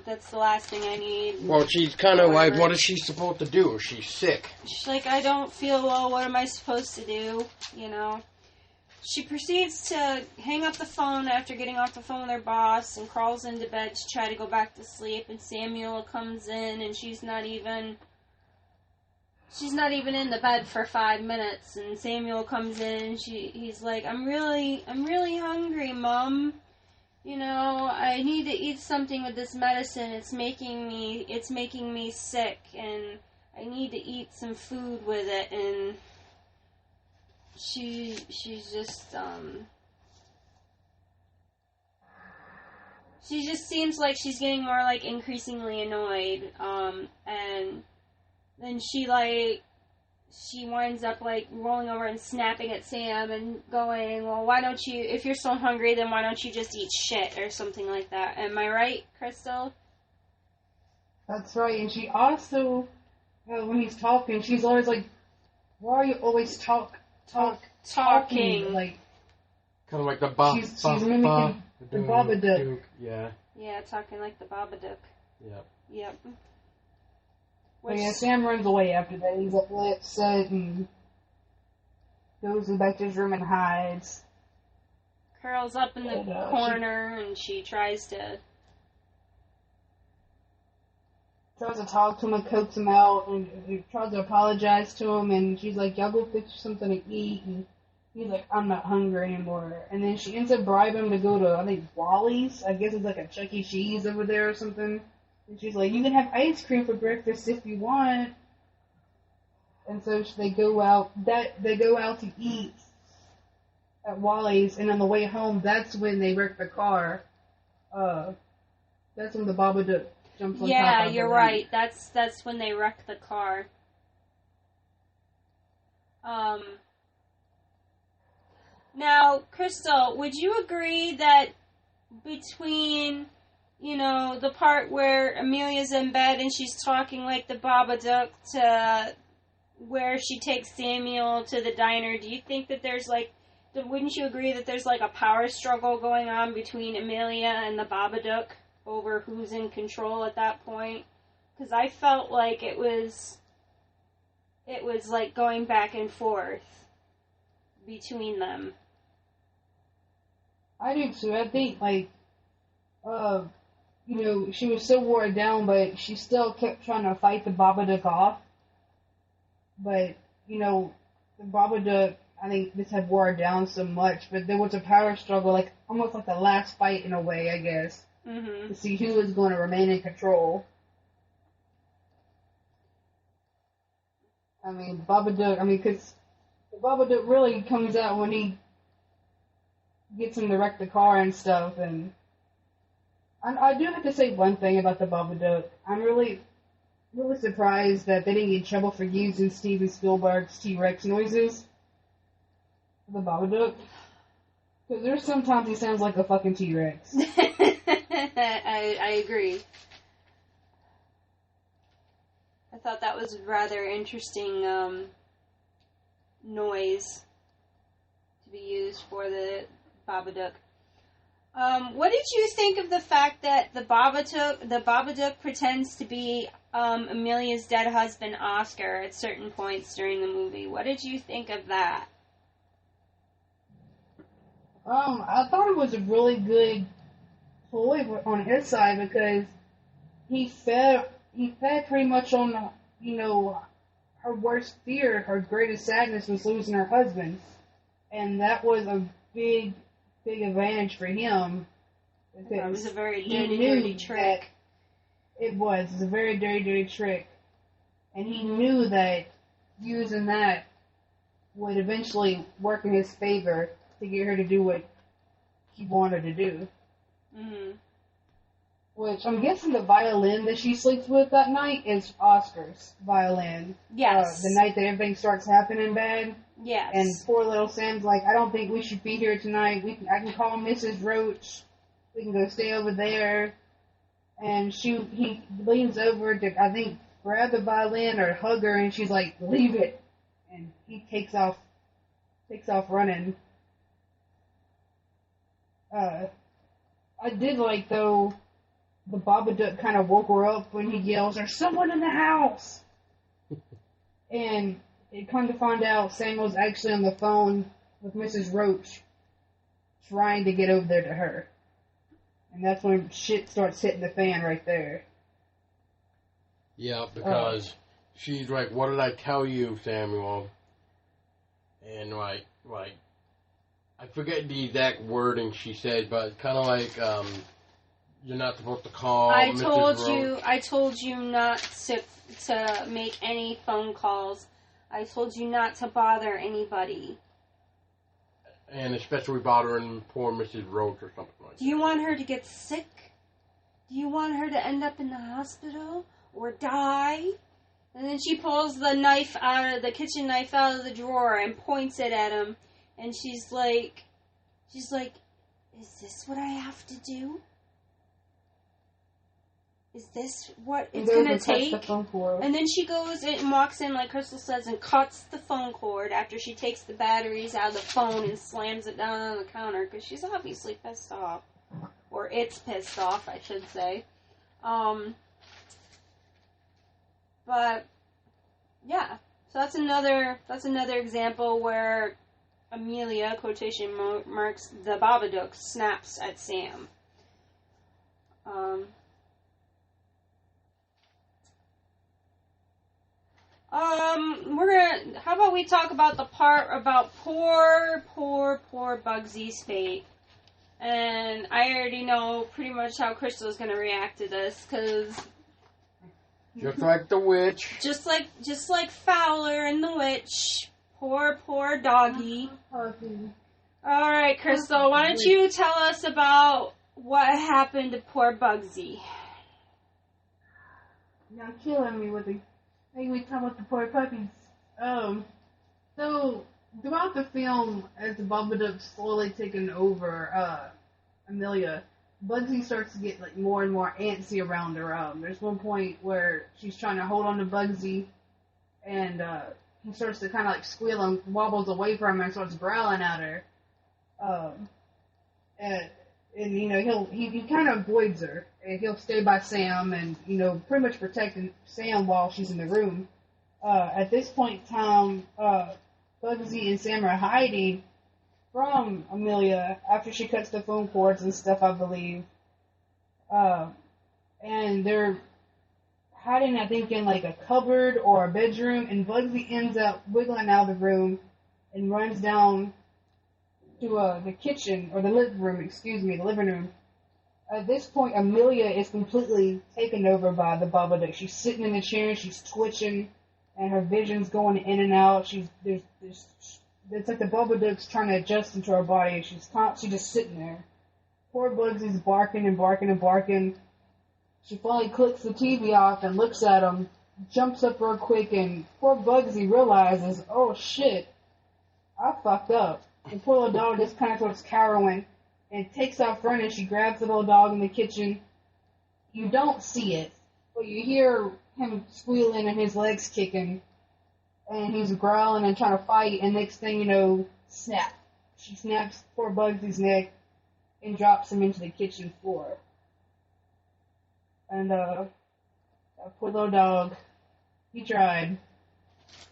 that's the last thing I need. Well, she's kind of like, what is she supposed to do? She's sick. She's like, I don't feel well, what am I supposed to do, She proceeds to hang up the phone after getting off the phone with her boss and crawls into bed to try to go back to sleep, and Samuel comes in and she's not even in the bed for 5 minutes, and Samuel comes in and he's like, I'm really hungry, Mom. I need to eat something with this medicine. It's making me sick, and I need to eat some food with it. And she's just she just seems like she's getting more like increasingly annoyed, and then she winds up like rolling over and snapping at Sam and going, well, why don't you, if you're so hungry, then why don't you just eat shit or something like that. Am I right, Crystal? That's right. And she also, when he's talking, she's always like, why are you always talking? Like, kind of like the she's mimicking the Babadook. Yeah. Yeah, talking like the Babadook. Yep. But yeah, Sam runs away after that. He's really upset and goes back to his room and hides. Curls up in the corner, and she tries to talk to him and coax him out, and he tries to apologize to him, and she's like, y'all go fix something to eat, and he's like, I'm not hungry anymore. And then she ends up bribing him to go to, I think, Wally's. I guess it's like a Chuck E. Cheese over there or something. And she's like, you can have ice cream for breakfast if you want. And so they go out to eat at Wally's, and on the way home, that's when they wreck the car. That's when the Babadook jumps on top of her. Yeah, you're right. That's when they wreck the car. Now, Crystal, would you agree that between, the part where Amelia's in bed and she's talking like the Babadook to where she takes Samuel to the diner, do you think that wouldn't you agree that there's like a power struggle going on between Amelia and the Babadook over who's in control at that point? Because I felt like it was like going back and forth between them. I do too. I think she was so worn down, but she still kept trying to fight the Babadook off. But, the Babadook, I think, just had wore her down so much. But there was a power struggle, like almost like the last fight in a way, I guess, to see who was going to remain in control. Because the Babadook really comes out when he gets him to wreck the car and stuff, and I do have to say one thing about the Babadook. I'm really surprised that they didn't get in trouble for using Steven Spielberg's T-Rex noises for the Babadook. Because there's sometimes he sounds like a fucking T-Rex. I agree. I thought that was a rather interesting noise to be used for the Babadook. What did you think of the fact that the Babadook pretends to be Amelia's dead husband, Oscar, at certain points during the movie? What did you think of that? I thought it was a really good ploy on his side, because he fed pretty much on, her worst fear, her greatest sadness was losing her husband. And that was a big advantage for him. It was a very dirty trick. It was a very dirty trick. And he knew that using that would eventually work in his favor to get her to do what he wanted to do. Mm-hmm. Which, I'm guessing the violin that she sleeps with that night is Oscar's violin. Yes. The night that everything starts happening bad. Yes. And poor little Sam's like, I don't think we should be here tonight. I can call Mrs. Roach. We can go stay over there. And he leans over to, I think, grab the violin or hug her, and she's like, leave it. And he takes off running. I did like, though, the Babadook kind of woke her up when he yells, there's someone in the house! And it come to find out Samuel's actually on the phone with Mrs. Roach trying to get over there to her. And that's when shit starts hitting the fan right there. Yeah, because she's like, what did I tell you, Samuel? And like, I forget the exact wording she said, but it's kind of like, you're not supposed to call Mrs. Roach. I told you not to make any phone calls. I told you not to bother anybody. And especially bothering poor Mrs. Roach or something like that. Do you want her to get sick? Do you want her to end up in the hospital? Or die? And then she pulls the kitchen knife out of the drawer and points it at him. And she's like, is this what I have to do? Is this what it's going to take? And then she goes and walks in, like Crystal says, and cuts the phone cord after she takes the batteries out of the phone and slams it down on the counter because she's obviously pissed off. Or it's pissed off, I should say. But, yeah. So that's another example where Amelia, quotation marks, the Babadook, snaps at Sam. How about we talk about the part about poor Bugsy's fate. And I already know pretty much how Crystal's gonna react to this, cause just like the witch. Just like Fowler and the witch. Poor doggy. Alright, Crystal, why don't you tell us about what happened to poor Bugsy? You're killing me with the... Hey, we talk about the poor puppies. So, throughout the film, as the Babadook's slowly taking over Amelia, Bugsy starts to get like more and more antsy around her. There's one point where she's trying to hold on to Bugsy, and he starts to kind of like squeal and wobbles away from her and starts growling at her. And you know, he kind of avoids her, and he'll stay by Sam and, you know, pretty much protecting Sam while she's in the room. At this point in time, Bugsy and Sam are hiding from Amelia after she cuts the phone cords and stuff, I believe. And they're hiding, I think, in like a cupboard or a bedroom, and Bugsy ends up wiggling out of the room and runs down to the kitchen, or the living room. At this point, Amelia is completely taken over by the Babadook. She's sitting in the chair, she's twitching, and her vision's going in and out. It's like the Babadook's trying to adjust into her body, and she's just sitting there. Poor Bugsy's barking and barking and barking. She finally clicks the TV off and looks at him, jumps up real quick, and poor Bugsy realizes, oh shit, I fucked up. The poor little dog just kind of starts cowering and takes off running. She grabs the little dog in the kitchen. You don't see it, but you hear him squealing and his legs kicking, and he's growling and trying to fight, and next thing you know, snap. She snaps poor Bugsy's neck and drops him into the kitchen floor. And that poor little dog, he tried,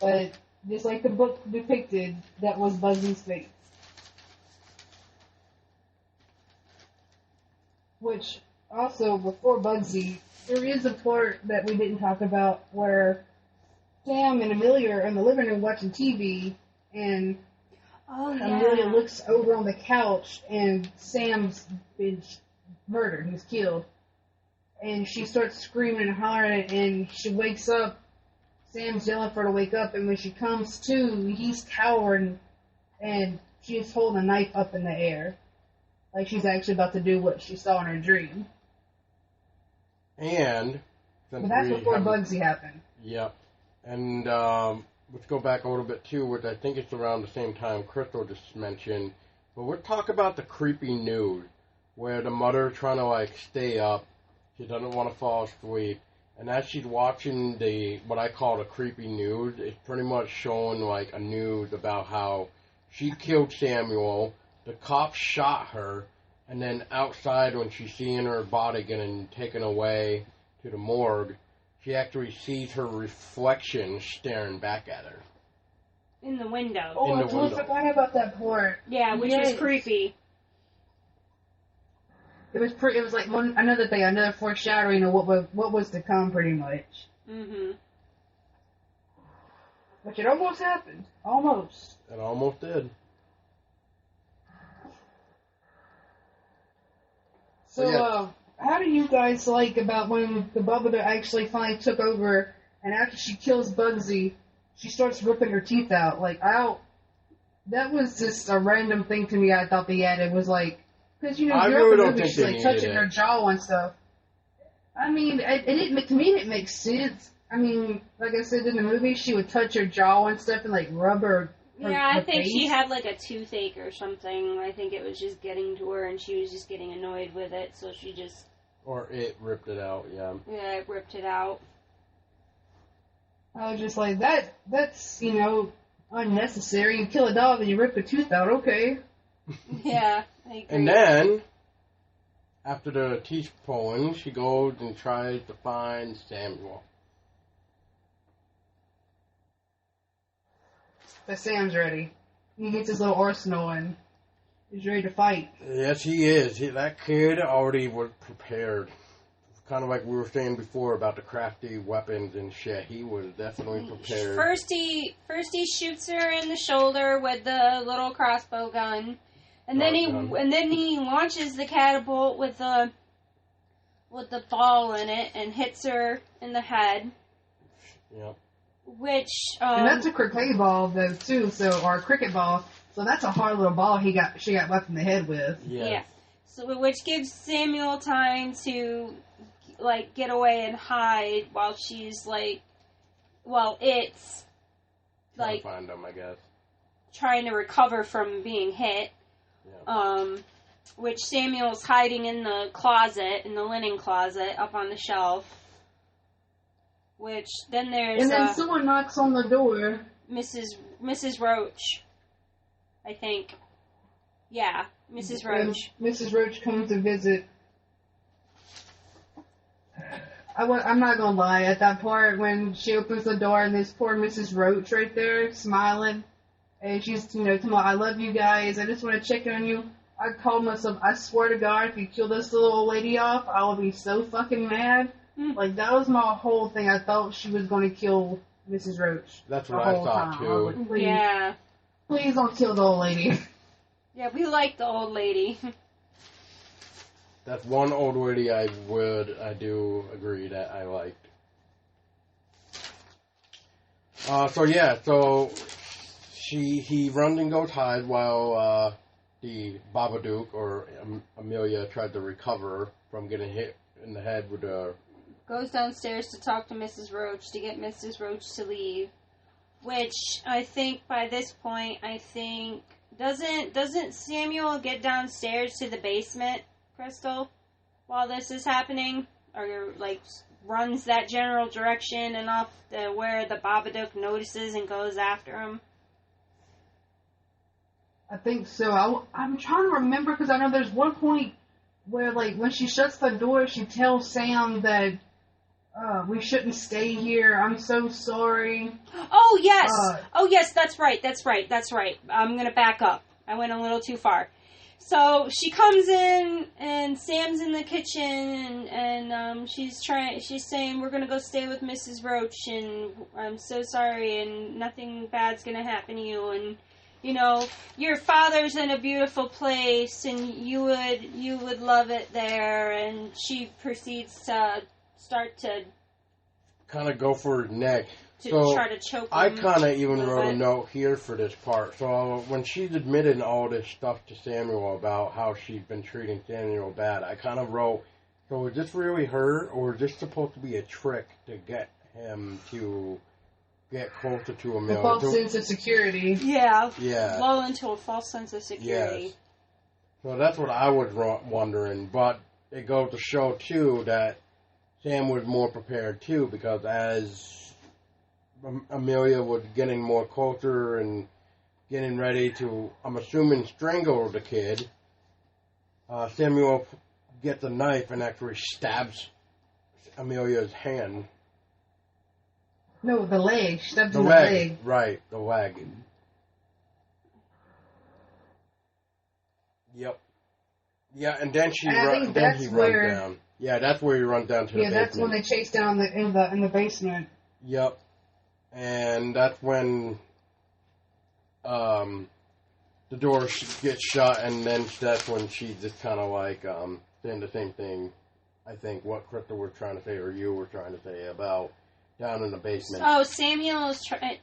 but just like the book depicted, that was Bugsy's fate. Which, also, before Bugsy, there is a part that we didn't talk about where Sam and Amelia are in the living room watching TV, and Amelia looks over on the couch, and Sam's been murdered. He's killed. And she starts screaming and hollering, and she wakes up. Sam's yelling for her to wake up, and when she comes to, he's cowering, and she's holding a knife up in the air. Like she's actually about to do what she saw in her dream. And... But that's before Bugsy happened. Yep. And let's go back a little bit too, which I think it's around the same time Crystal just mentioned. But we'll talk about the creepy nude, where the mother trying to like stay up, she doesn't want to fall asleep, and as she's watching the what I call the creepy nude, it's pretty much showing like a nude about how she killed Samuel, the cops shot her, and then outside when she's seeing her body getting taken away to the morgue, she actually sees her reflection staring back at her. In the window. Oh, In I the totally window. forgot about that part. Yeah, which Yes. was creepy. It was It was like another foreshadowing of what was to come, pretty much. Mm-hmm. Which it almost happened. Almost. It almost did. So, Yeah. how do you guys like about when the Babadook actually finally took over, and after she kills Bugsy, she starts ripping her teeth out? Like, that was just a random thing to me. I thought they added was like, because you know, I throughout really the don't movie, think she's they like needed touching it. her jaw and stuff. I mean, to me, it makes sense. I mean, like I said in the movie, she would touch her jaw and stuff and like rub her. Yeah, I her think face. she had like a toothache or something. I think it was just getting to her and she was just getting annoyed with it, so she just, Or it ripped it out, yeah. ripped it out. I was just like, that's, you know, unnecessary. You kill a dog and you rip a tooth out, okay. Yeah, I agree. And then, after the teeth pulling, she goes and tries to find Samuel. But Sam's ready. He gets his little arsenal and he's ready to fight. Yes, he is. That kid already was prepared. Kind of like we were saying before about the crafty weapons and shit. He was definitely prepared. First he shoots her in the shoulder with the little crossbow gun, and then he launches the catapult with the ball in it and hits her in the head. Yep. Which And that's a croquet ball though too, or a cricket ball. So that's a hard little ball she got left in the head with. Yes. yeah. So which gives Samuel time to like get away and hide while she's like, it's Trying like to find him, I guess. trying to recover from being hit. Yeah. Which Samuel's hiding in the closet, in the linen closet, up on the shelf. Which then there's And then someone knocks on the door. Mrs. Roach, I think. Yeah, Mrs. Roach. And Mrs. Roach comes to visit. I'm not gonna lie, at that part when she opens the door and there's poor Mrs. Roach right there smiling, and she's, you know, come on, I love you guys, I just want to check on you. I called myself, I swear to God, if you kill this little old lady off, I will be so fucking mad. Like, that was my whole thing. I thought she was going to kill Mrs. Roach. That's what I thought, too. I was like, please, Yeah. please don't kill the old lady. Yeah, we like the old lady. That's one old lady I do agree that I liked. So he runs and goes hide while the Babadook or Amelia tried to recover from getting hit in the head with a... Goes downstairs to talk to Mrs. Roach to get Mrs. Roach to leave. Which I think by this point, doesn't Samuel get downstairs to the basement, Crystal, while this is happening? Or like runs that general direction enough to where the Babadook notices and goes after him? I think so. I'm trying to remember because I know there's one point where, like, when she shuts the door, she tells Sam that we shouldn't stay here. I'm so sorry. Oh, yes. Yes, that's right. I'm going to back up. I went a little too far. So she comes in and Sam's in the kitchen and she's saying, we're going to go stay with Mrs. Roach and I'm so sorry and nothing bad's going to happen to you and, you know, your father's in a beautiful place and you would love it there. And she proceeds to start to kind of go for his neck. Try to choke him. I kind of even wrote a bit. note here for this part. So when she's admitted all this stuff to Samuel about how she's been treating Samuel bad, I kind of wrote, so is this really her, or is this supposed to be a trick to get him to get closer to A Amelia. false sense of security. Yeah. Yeah. Lull into a false sense of security. Yes. So that's what I was wondering. But it goes to show, too, that Sam was more prepared, too, because as Amelia was getting more closer and getting ready to, I'm assuming, strangle the kid, Samuel gets a knife and actually stabs Amelia's hand. No, the leg. Stabs The in the leg. leg. Right, the leg. Yep. Yeah, and then And I think that's he where- runs down. Yeah, that's where he runs down to the Yeah, basement. that's when they chase down in the basement. Yep. And that's when the door gets shut, and then that's when she just kind of like saying the same thing, I think, what Crystal was trying to say, or you were trying to say, about down in the basement. Oh, Samuel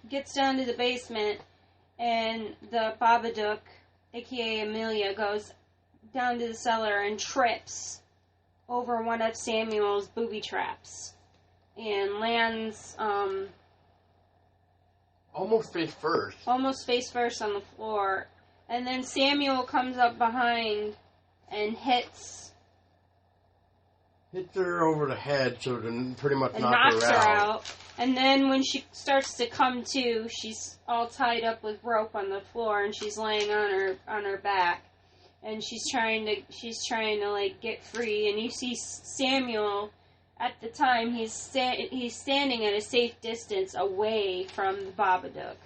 gets down to the basement, and the Babadook, a.k.a. Amelia, goes down to the cellar and trips over one of Samuel's booby traps and lands Almost face first. almost face first on the floor. And then Samuel comes up behind and hits her over the head, so to pretty much and knock knocks her out. And then when she starts to come to, she's all tied up with rope on the floor, and she's laying on her back, and she's trying to like get free. And you see Samuel at the time he's standing at a safe distance away from the Babadook,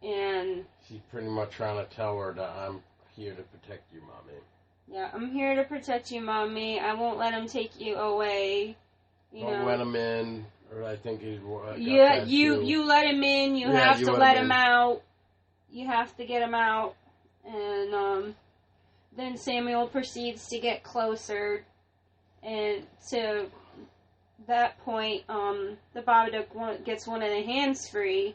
and She's pretty much trying to tell her that I'm here to protect you, Mommy. yeah, I'm here to protect you, Mommy. I won't let him take you away. Don't let him in, or I think he's. You let him in. You Yeah, have you to let let him him in. out. You have to get him out. And then Samuel proceeds to get closer, and to that point, the Babadook gets one of the hands free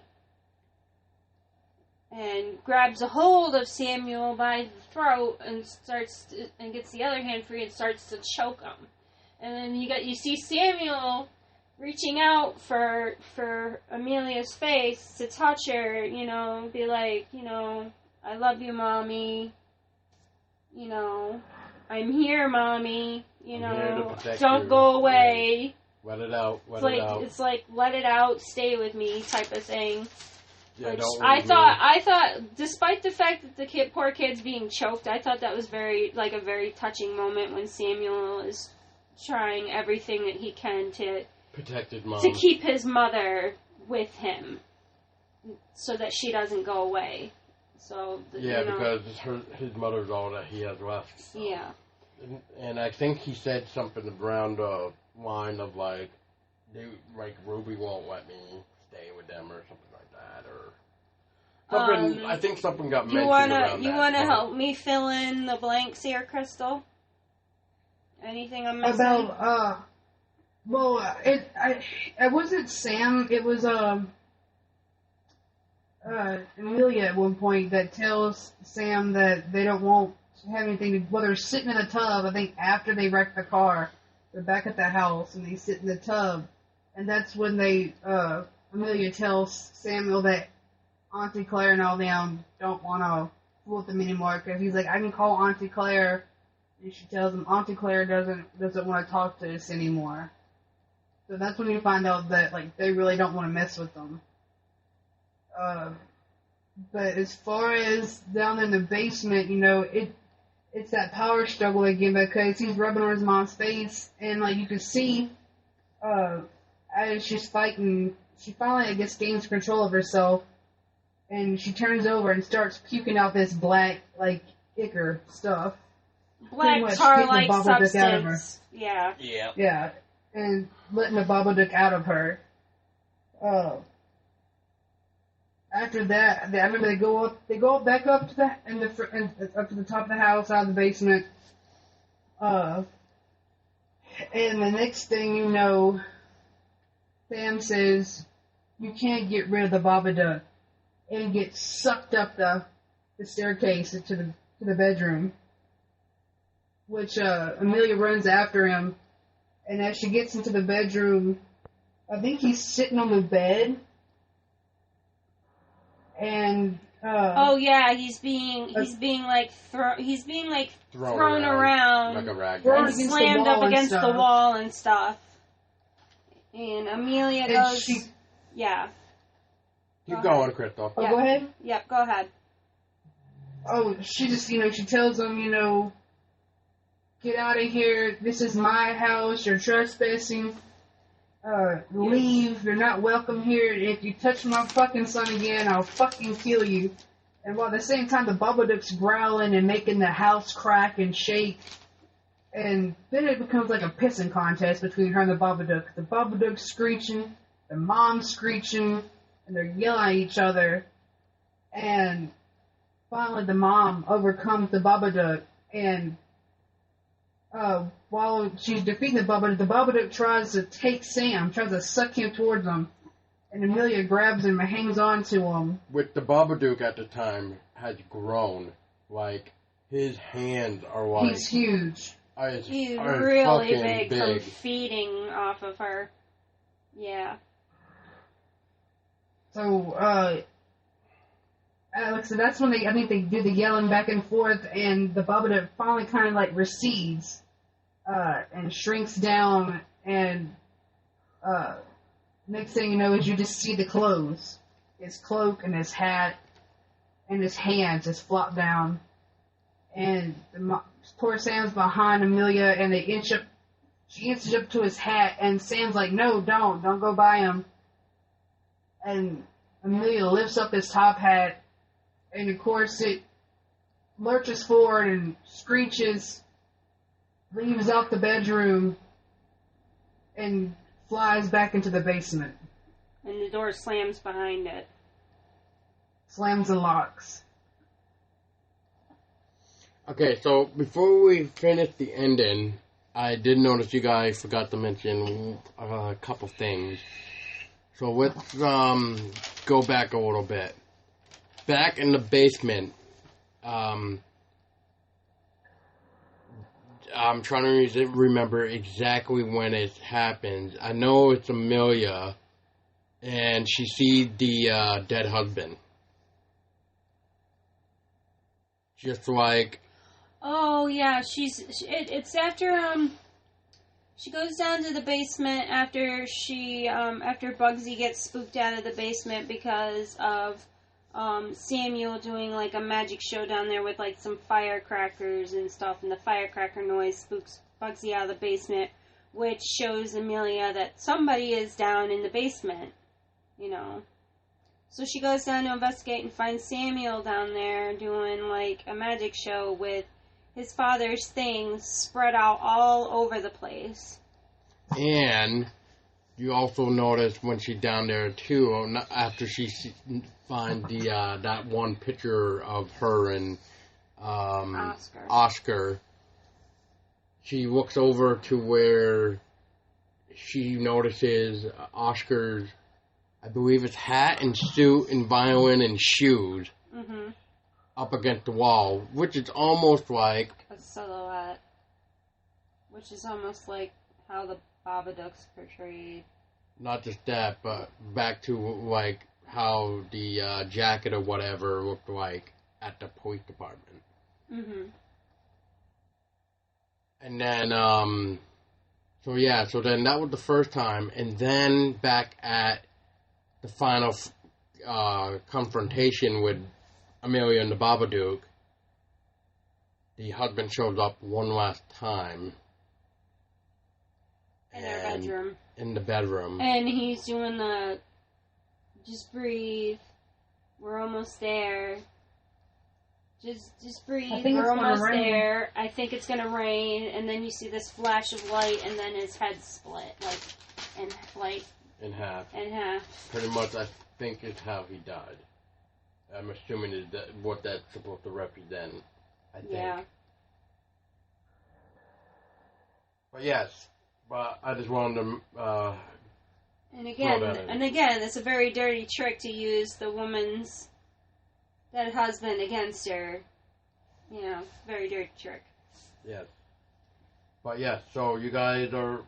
and grabs a hold of Samuel by the throat and gets the other hand free and starts to choke him. And then you see Samuel reaching out for Amelia's face to touch her, be like, I love you, Mommy. I'm here, Mommy. I'm here to protect Don't you. go away. Let it out. It's like let it out, stay with me type of thing. Yeah, Which don't I leave thought, despite the fact that the poor kid's being choked, I thought that was a very touching moment when Samuel is trying everything that he can to protect his mom. to keep his mother with him, so that she doesn't go away. So because his mother's all that he has left. So. Yeah. And I think he said something around the line of Ruby won't let me stay with them or something like that, or something. I think something got mentioned around that. You wanna help me fill in the blanks here, Crystal? Anything I'm missing? About it wasn't Sam. It was Amelia at one point that tells Sam that they don't want to have anything. They're sitting in a tub. I think after they wrecked the car, they're back at the house and they sit in the tub, and that's when Amelia tells Samuel that Auntie Claire and all them don't want to fool with them anymore, because he's like, I can call Auntie Claire, and she tells him Auntie Claire doesn't want to talk to us anymore. So that's when you find out that they really don't want to mess with them. But as far as down in the basement, it's that power struggle again, because he's rubbing on his mom's face, and you can see as she's fighting, she finally gains control of herself, and she turns over and starts puking out this black ichor stuff. Black tar-like Babadook out of her. substance. Yeah. Yeah, and letting the Babadook out of her. After that, I remember they go back up to up to the top of the house, out of the basement. And the next thing you know, Sam says, "You can't get rid of the Babadook," and gets sucked up the staircase into the bedroom. Which Amelia runs after him, and as she gets into the bedroom, I think he's sitting on the bed. and oh yeah, he's being like thrown around like a rag. Thrown and against the slammed wall up and against the stuff. wall and stuff. And Amelia And goes, she- yeah. Keep Go going, ahead. Crystal. Oh, Yeah. go ahead. Yep, go ahead. Oh, she just, she tells them, get out of here. This is my house. You're trespassing. Leave. You're not welcome here. If you touch my fucking son again, I'll fucking kill you. And while at the same time, the Babadook's growling and making the house crack and shake. And then it becomes like a pissing contest between her and the Babadook. The Babadook's screeching, the mom's screeching, and they're yelling at each other. And finally, the mom overcomes the Babadook, and while she's defeating the Babadook tries to take Sam, tries to suck him towards him, and Amelia grabs him and hangs on to him. With the Babadook at the time has grown, like his hands are like He's huge. He's are really fucking big from feeding off of her. Yeah. So, Alex, so that's when I think they do the yelling back and forth, and the Babadook finally kind of like recedes, and shrinks down, and, next thing you know is you just see the clothes. His cloak and his hat and his hands just flop down, and poor Sam's behind Amelia, and she inches up to his hat, and Sam's like, no, don't go by him. And Amelia lifts up his top hat, and of course it lurches forward and screeches, leaves out the bedroom, and flies back into the basement. And the door slams behind it. Slams and locks. Okay, so before we finish the ending, I did notice you guys forgot to mention a couple things. So let's go back a little bit. Back in the basement, I'm trying to remember exactly when it happens. I know it's Amelia, and she sees the dead husband. Just like... Oh yeah, it's after she goes down to the basement after Bugsy gets spooked out of the basement because of Samuel doing like a magic show down there with like some firecrackers and stuff, and the firecracker noise spooks Bugsy out of the basement, which shows Amelia that somebody is down in the basement, So she goes down to investigate and finds Samuel down there doing like a magic show with his father's things spread out all over the place. And you also notice when she's down there too, after she finds that one picture of her and Oscar, she looks over to where she notices Oscar's, I believe it's hat and suit and violin and shoes. Mm-hmm. Up against the wall, which is almost like a silhouette, which is almost like how the Babadook's portrayed. Not just that, but back to like how the jacket or whatever looked like at the police department. Mm-hmm. And then, so then that was the first time, and then back at the final confrontation with Amelia and the Babadook, the husband shows up one last time. In their bedroom. In the bedroom. And he's doing the, just breathe, we're almost there. Just breathe, we're almost there. I think it's gonna rain, and then you see this flash of light, and then his head split, in half. In half. Pretty much, I think is how he died. I'm assuming is that what that's supposed to represent. I think. Yeah. But yes, but I just wanted to. And again, it's a very dirty trick to use the woman's dead husband against her. Very dirty trick. Yes. But yes, so you guys are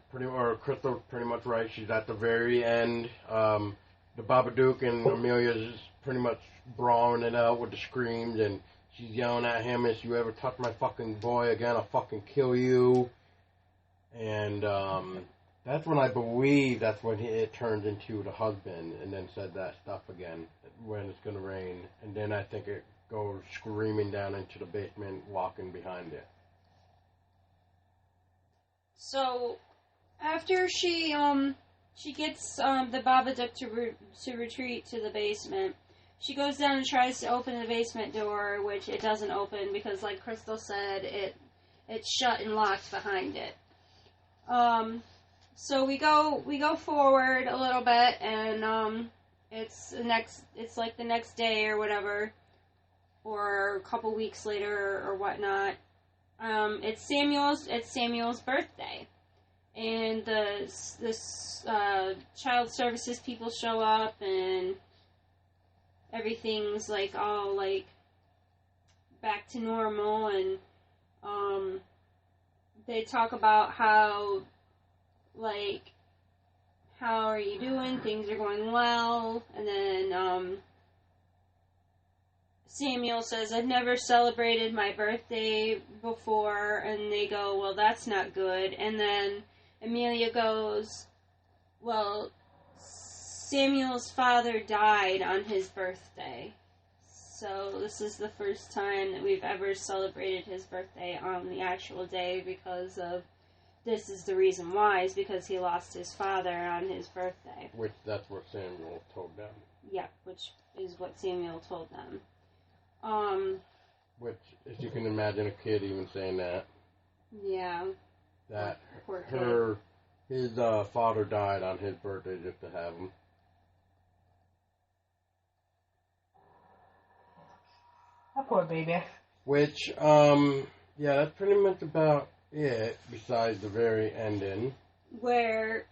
Crystal's pretty much right. She's at the very end. The Babadook and Amelia's pretty much brawling it out with the screams, and she's yelling at him, if you ever touch my fucking boy again, I'll fucking kill you. And that's when I believe that's when it turned into the husband, and then said that stuff again, when it's going to rain. And then I think it goes screaming down into the basement, walking behind it. So, after she gets the Babadook to retreat to the basement, she goes down and tries to open the basement door, which it doesn't open because, like Crystal said, it's shut and locked behind it. So we go forward a little bit, and it's like the next day or whatever, or a couple weeks later or whatnot. It's Samuel's birthday, and this child services people show up, and everything's like all like back to normal, and they talk about how are you doing? Things are going well, and then Samuel says, I've never celebrated my birthday before, and they go, well, that's not good. And then Amelia goes, well, Samuel's father died on his birthday, so this is the first time that we've ever celebrated his birthday on the actual day, because of, this is the reason why, is because he lost his father on his birthday. Which, that's what Samuel told them. Yeah, which is what Samuel told them. Which, if you can imagine a kid even saying that. Yeah. That poor kid. His father died on his birthday just to have him. Oh, poor baby. Which, yeah, that's pretty much about it, besides the very ending. Where,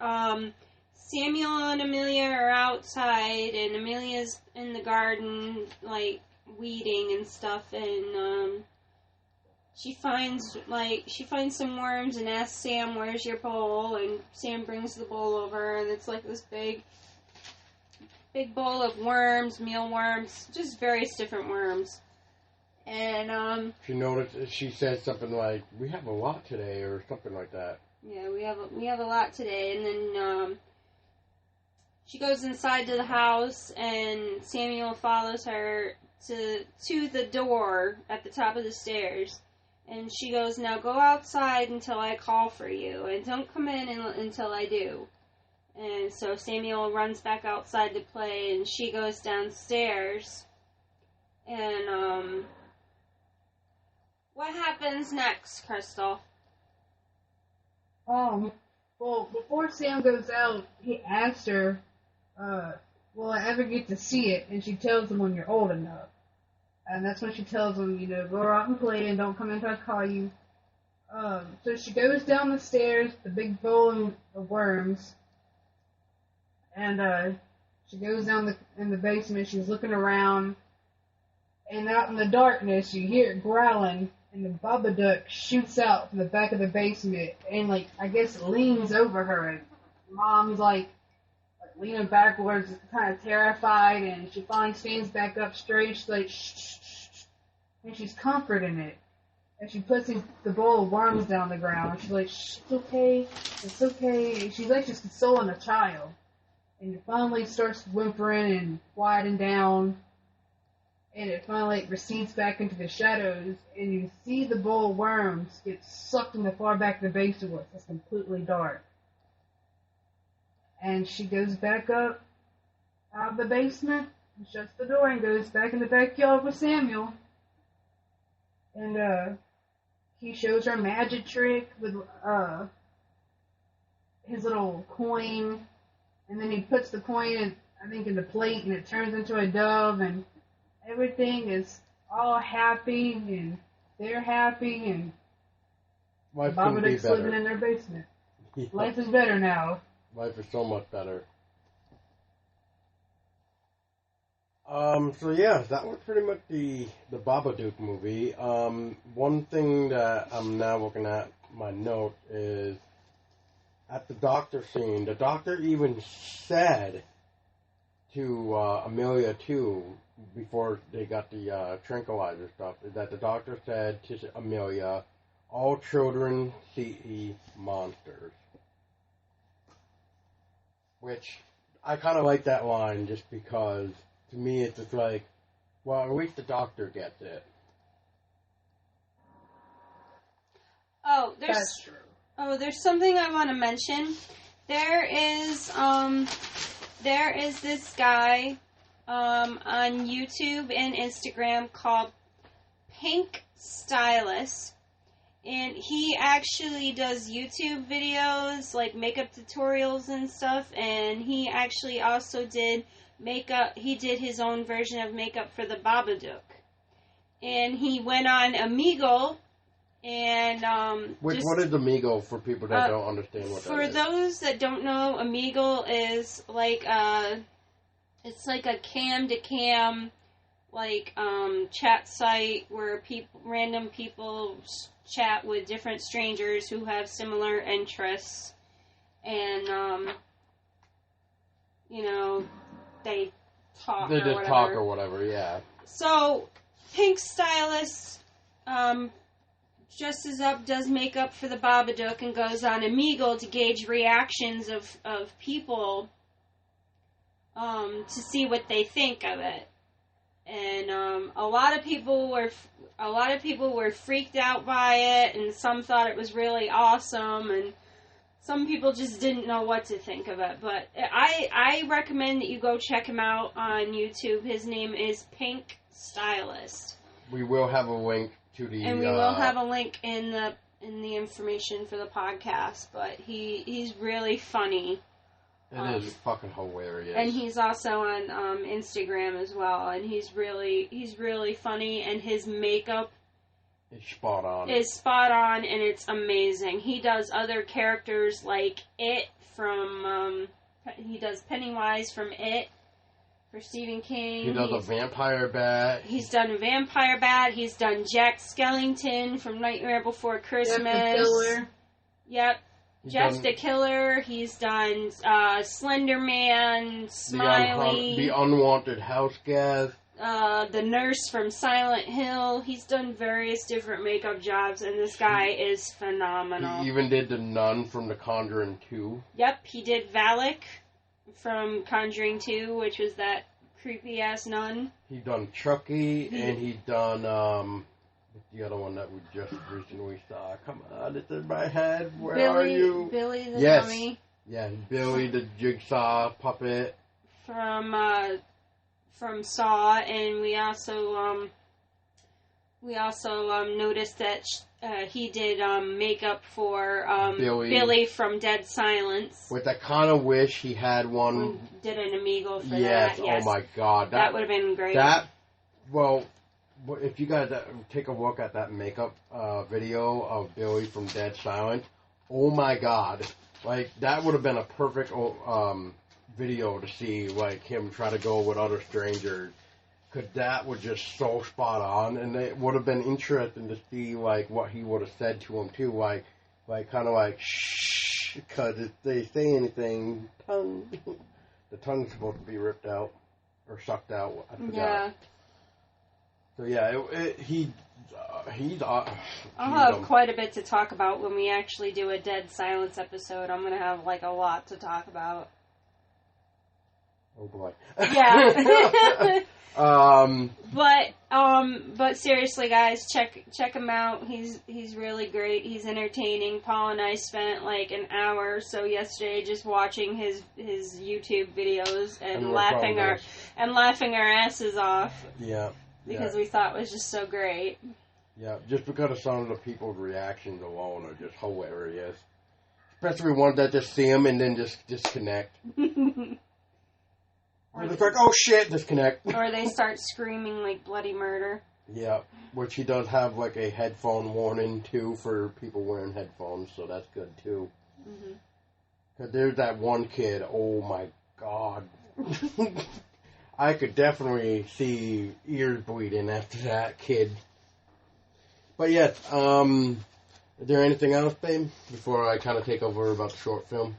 Samuel and Amelia are outside, and Amelia's in the garden, like, weeding and stuff, and, she finds some worms and asks Sam, where's your bowl? And Sam brings the bowl over, and it's like this big bowl of worms, mealworms, just various different worms. And, she noticed, she said something like, we have a lot today, or something like that. Yeah, we have a lot today. And then, she goes inside to the house, and Samuel follows her to the door at the top of the stairs. And she goes, now go outside until I call for you, and don't come in until I do. And so Samuel runs back outside to play, and she goes downstairs. And, what happens next, Crystal? Well, before Sam goes out, he asks her, will I ever get to see it? And she tells him, when you're old enough. And that's when she tells him, go out and play and don't come in until I call you. So she goes down the stairs, the big bowl of worms, and she goes down in the basement. She's looking around, and out in the darkness, you hear it growling, and the Babadook shoots out from the back of the basement, and I guess leans over her, and Mom's leaning backwards, kind of terrified, and she finally stands back up straight. She's like, shh, shh, shh, and she's comforting it. And she puts the bowl of worms down the ground. She's like, shh, it's okay, it's okay. And she's just consoling a child. And it finally starts whimpering and quieting down. And it finally recedes back into the shadows. And you see the bowl of worms get sucked in the far back of the basement where it's completely dark. And she goes back up out of the basement and shuts the door and goes back in the backyard with Samuel. And he shows her a magic trick with his little coin. And then he puts the coin in the plate, and it turns into a dove, and everything is all happy, and they're happy, and Babadook's living in their basement. Yeah. Life is better now. Life is so much better. So yeah, that was pretty much the Babadook movie. One thing that I'm now looking at my note is at the doctor scene, the doctor even said to Amelia too, before they got the tranquilizer stuff, is that the doctor said to Amelia, all children see monsters. Which, I kind of like that line just because, to me, it's just like, well, at least the doctor gets it. Oh, That's true. there's something I want to mention. There is this guy on YouTube and Instagram called Pink Stylist, and he actually does YouTube videos, like makeup tutorials and stuff, and he actually also did makeup. He did his own version of makeup for the Babadook, and he went on Omegle. And what is Omegle for people that don't understand what that is? For those that don't know, Omegle is like it's like a cam to cam chat site where random people chat with different strangers who have similar interests, and they talk. They or just whatever. talk or whatever, yeah. So Pink Stylist dresses up, does makeup for the Babadook, and goes on Omegle to gauge reactions of people to see what they think of it. And a lot of people were freaked out by it, and some thought it was really awesome, and some people just didn't know what to think of it. But I recommend that you go check him out on YouTube. His name is Pink Stylist. We will have a link to the... And we will have a link in the information for the podcast, but he's really funny. It is fucking hilarious. And he's also on Instagram as well, and he's really funny, and his makeup is spot on. And it's amazing. He does other characters like It from he does Pennywise from It for Stephen King. He does a vampire bat. He's done a vampire bat. He's done Jack Skellington from Nightmare Before Christmas. Jeff the Killer. Yep. Jeff the Killer. He's done Slender Man, Smiley. The Unwanted House Guest. The nurse from Silent Hill. He's done various different makeup jobs, and this guy is phenomenal. He even did the nun from The Conjuring 2. Yep, he did Valak from Conjuring 2, which was that creepy-ass nun. He done Chucky, and he done, the other one that we just recently saw. Come on, it's in my head. Where are you? Billy the yes. Dummy. Yeah, Billy the Jigsaw puppet. From Saw, and we also noticed that he did makeup for Billy from Dead Silence. Which I kind of wish he had one. Did an Omegle for yes, that. Yes, oh my god. That would have been great. If you guys take a look at that makeup video of Billy from Dead Silence, oh my god. Like, that would have been a perfect video to see, like, him try to go with other strangers. Because that was just so spot on, and it would have been interesting to see, like, what he would have said to him, too. Like kind of like, shh, because if they say anything, the tongue's supposed to be ripped out, or sucked out, I forgot. Yeah. So, yeah, I'll have quite a bit to talk about when we actually do a Dead Silence episode. I'm going to have, like, a lot to talk about. Oh, boy. Yeah. But seriously, guys, check him out. He's really great. He's entertaining. Paul and I spent like an hour or so yesterday just watching his YouTube videos and laughing our asses off. Yeah. Because we thought it was just so great. Yeah, just because of some of the people's reactions alone are just hilarious. Especially ones that just see him and then just disconnect. Or it's like, oh shit, disconnect. Or they start screaming like bloody murder. Yeah, which he does have like a headphone warning too for people wearing headphones, so that's good too. Mm-hmm. Cause there's that one kid, oh my god. I could definitely see ears bleeding after that kid. But yes, is there anything else, babe, before I kind of take over about the short film?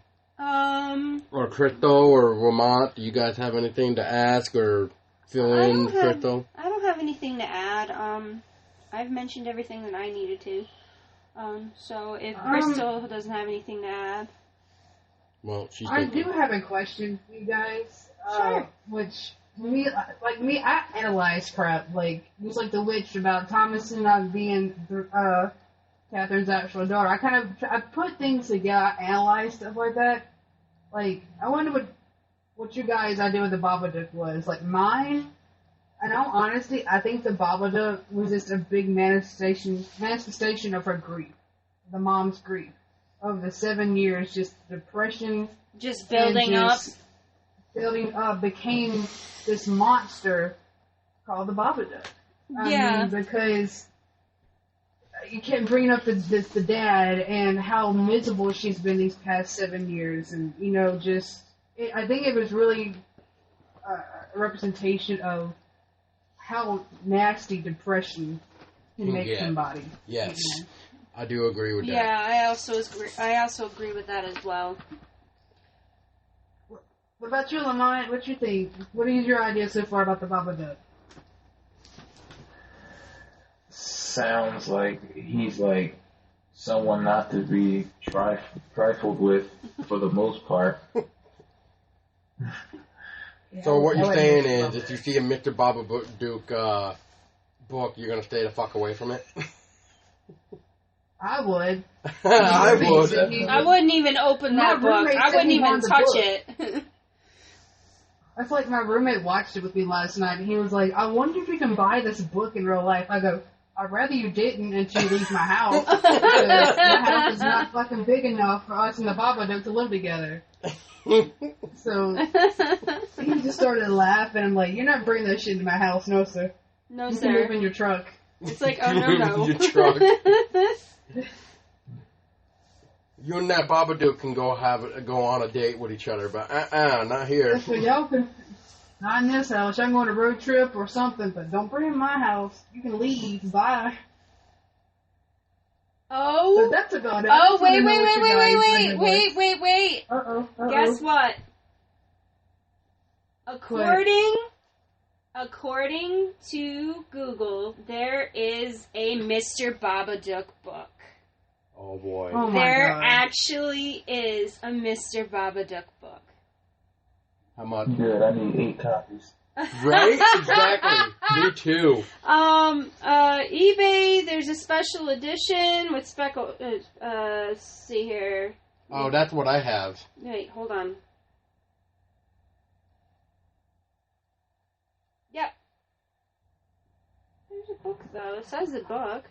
or Crystal or Lamont, do you guys have anything to ask or fill in, Crystal? I don't have anything to add. I've mentioned everything that I needed to. So if Crystal doesn't have anything to add. Well, she's I do have a question for you guys. Sure. Which, I analyze crap. Like, just like the witch about Thomason not being Catherine's actual daughter. I put things together, I analyze stuff like that. Like, I wonder what you guys' idea with the Babadook was. Like, mine, in all honesty, I think the Babadook was just a big manifestation of her grief. The mom's grief. Of the 7 years, just depression. Just building up. Building up, became this monster called the Babadook. I mean, because you kept bringing up the dad and how miserable she's been these past 7 years, and I think it was really a representation of how nasty depression can make somebody. Yes, I do agree with that. Yeah, I also agree with that as well. What about you, Lamont? What you think? What is your idea so far about the Babadook? Sounds like he's like someone not to be trifled with for the most part. So what you're saying is, if you see a Mr. Babadook book, you're gonna stay the fuck away from it? I would. I would. I wouldn't even open that book. I wouldn't even touch it. That's like my roommate watched it with me last night, and he was like, I wonder if you can buy this book in real life. I go, I'd rather you didn't until you leave my house, because my house is not fucking big enough for us and the Babadook to live together. So, he just started laughing. I'm like, you're not bringing that shit into my house, no sir. No, you sir. can live in your truck. It's like, oh no. Your truck. You and that Babadook can go on a date with each other, but not here. So y'all can, not in this house. Y'all can go on a road trip or something, but don't bring it in my house. You can leave. Bye. Oh. But that's about it. Oh, wait. Uh-oh. Guess what? According to Google, there is a Mr. Babadook book. Oh boy. Oh my There God. actually is a Mr. Babadook book. How much? Good, I need 8 copies. Right? Exactly. Me too. eBay, there's a special edition with let's see here. Oh, that's what I have. Wait, hold on. Yep. There's a book, though. It says the book.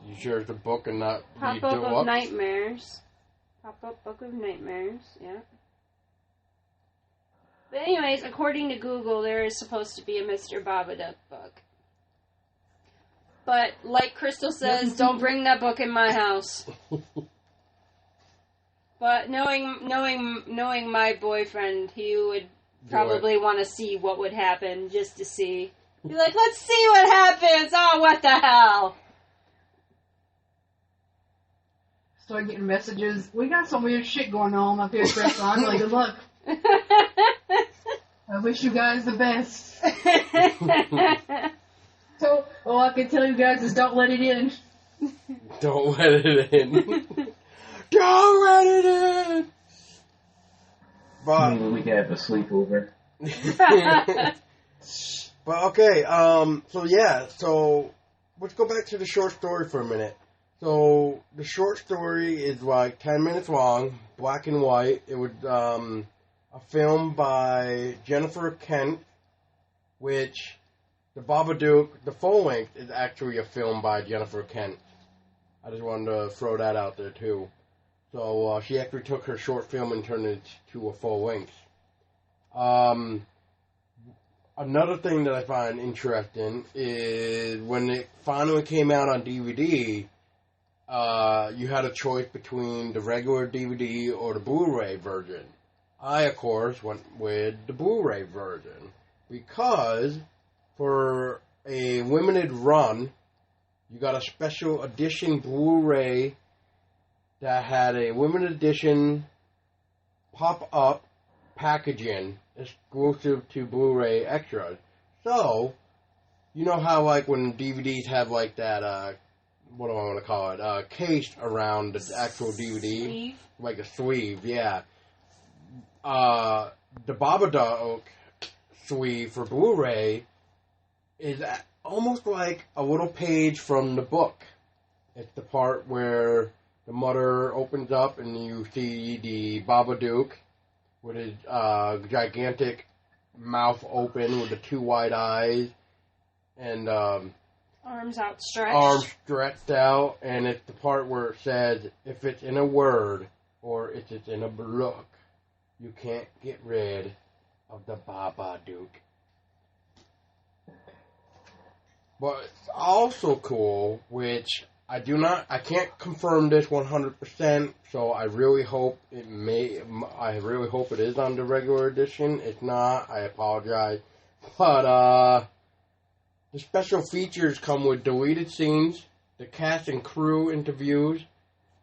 You sure it's a book and not Pop-up of Nightmares. Pop-up Book of Nightmares, yeah. But anyways, according to Google, there is supposed to be a Mr. Babadook book. But, like Crystal says, don't bring that book in my house. But knowing my boyfriend, he would probably want to see what would happen, just to see. Be like, let's see what happens! Oh, what the hell! Start getting messages. We got some weird shit going on up here, Chris. I'm like, good luck. I wish you guys the best. So, all I can tell you guys is don't let it in. Don't let it in. Don't let it in! But, Maybe we can have a sleepover. but okay, so let's go back to the short story for a minute. So, the short story is like 10 minutes long, black and white. It was a film by Jennifer Kent, which the Babadook, the full length, is actually a film by Jennifer Kent. I just wanted to throw that out there too. So, she actually took her short film and turned it to a full length. Another thing that I find interesting is when it finally came out on DVD, you had a choice between the regular DVD or the Blu-ray version. I, of course, went with the Blu-ray version because for a limited run, you got a special edition Blu-ray that had a limited edition pop-up packaging exclusive to Blu-ray extras. So, you know how like when DVDs have like that, what do I want to call it, case around the actual DVD? Sleeve? Like a sleeve, yeah. The Babadook sleeve for Blu-ray is almost like a little page from the book. It's the part where the mother opens up and you see the Babadook with his gigantic mouth open with the two wide eyes and Arms outstretched. arms stretched out, and it's the part where it says, if it's in a word or if it's in a book, you can't get rid of the Babadook. But it's also cool, which I can't confirm this 100%, so I really hope it is on the regular edition. If not, I apologize. But, the special features come with deleted scenes, the cast and crew interviews.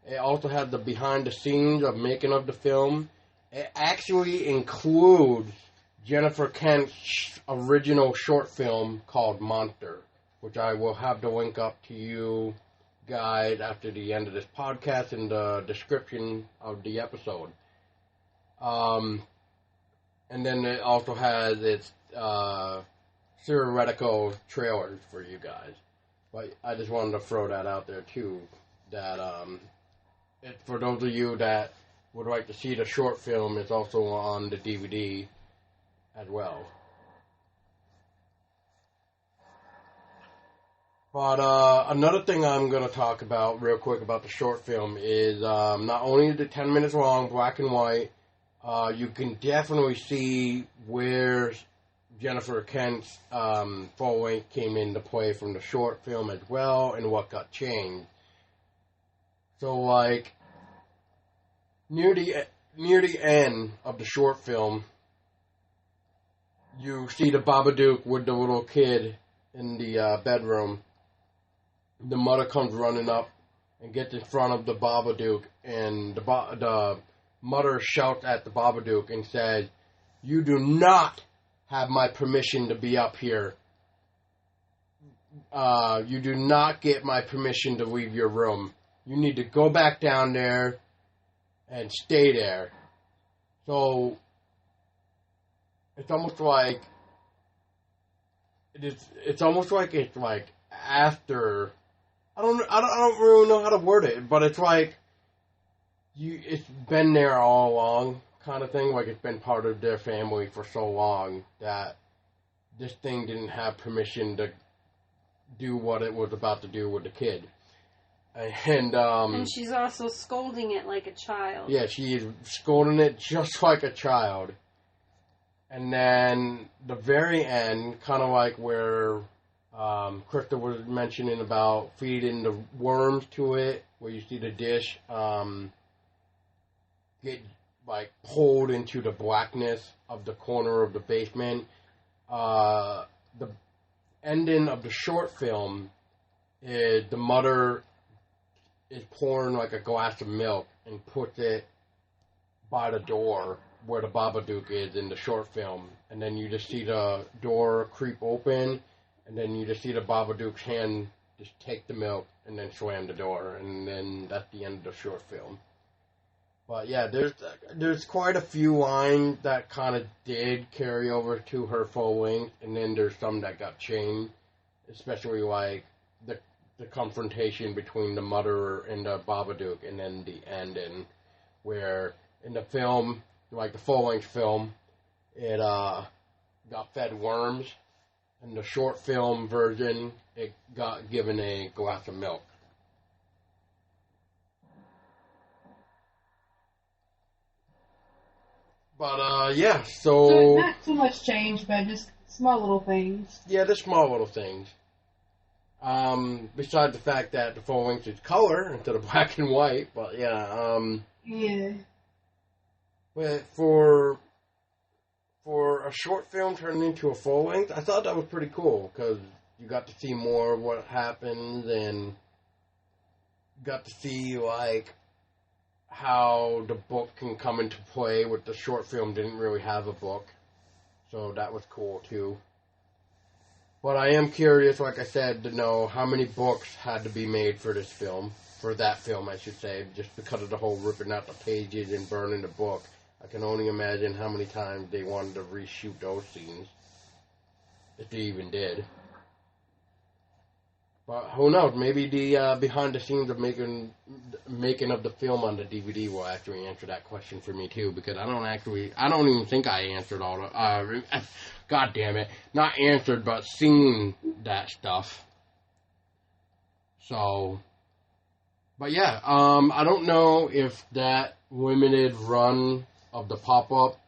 It also has the behind the scenes of making of the film. It actually includes Jennifer Kent's original short film called Monster, which I will have the link up to you guys after the end of this podcast in the description of the episode. And then it also has its theoretical trailers for you guys. But I just wanted to throw that out there too. That for those of you that would like to see the short film, it's also on the DVD as well. But another thing I'm going to talk about real quick about the short film is not only is it 10 minutes long, black and white, you can definitely see where Jennifer Kent's full length came into play from the short film as well, and what got changed. So, like, near the end of the short film, you see the Babadook with the little kid in the bedroom. The mother comes running up and gets in front of the Babadook, and the mother shouts at the Babadook and says, "You do not have my permission to be up here. You do not get my permission to leave your room. You need to go back down there and stay there." So it's almost like it's like after, I don't really know how to word it, but it's like it's been there all along, kind of thing. Like it's been part of their family for so long that this thing didn't have permission to do what it was about to do with the kid. And she's also scolding it like a child. Yeah, she's scolding it just like a child. And then the very end, kind of like where Krista was mentioning about feeding the worms to it, where you see the dish get like pulled into the blackness of the corner of the basement. The ending of the short film is the mother is pouring like a glass of milk and puts it by the door where the Babadook is in the short film. And then you just see the door creep open, and then you just see the Babadook's hand just take the milk and then slam the door. And then that's the end of the short film. But yeah, there's quite a few lines that kind of did carry over to her full length, and then there's some that got changed, especially like the confrontation between the mother and the Babadook, and then the ending, where in the film, like the full-length film, it got fed worms. In the short film version, it got given a glass of milk. But, yeah, So not too much change, but just small little things. Yeah, the small little things. Besides the fact that the full length is color instead of black and white, but yeah, Yeah. But for a short film turning into a full length, I thought that was pretty cool, because you got to see more of what happens, and got to see, like, how the book can come into play with the short film. Didn't really have a book, so that was cool too. But I am curious, like I said, to know how many books had to be made for this film, for that film, I should say, just because of the whole ripping out the pages and burning the book. I can only imagine how many times they wanted to reshoot those scenes, if they even did. But who knows? Maybe the behind the scenes of making of the film on the DVD will actually answer that question for me too, because I don't even think I answered all the. God damn it, not answered, but seen that stuff. So, but yeah, I don't know if that limited run of the pop-up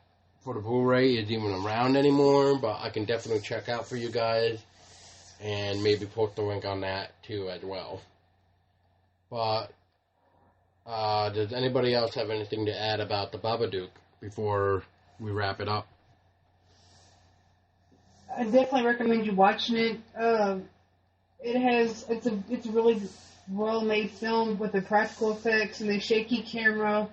for the Blu-ray is even around anymore, but I can definitely check out for you guys. And maybe post a link on that, too, as well. But, does anybody else have anything to add about the Babadook before we wrap it up? I definitely recommend you watching it. It's a really well-made film with the practical effects and the shaky camera.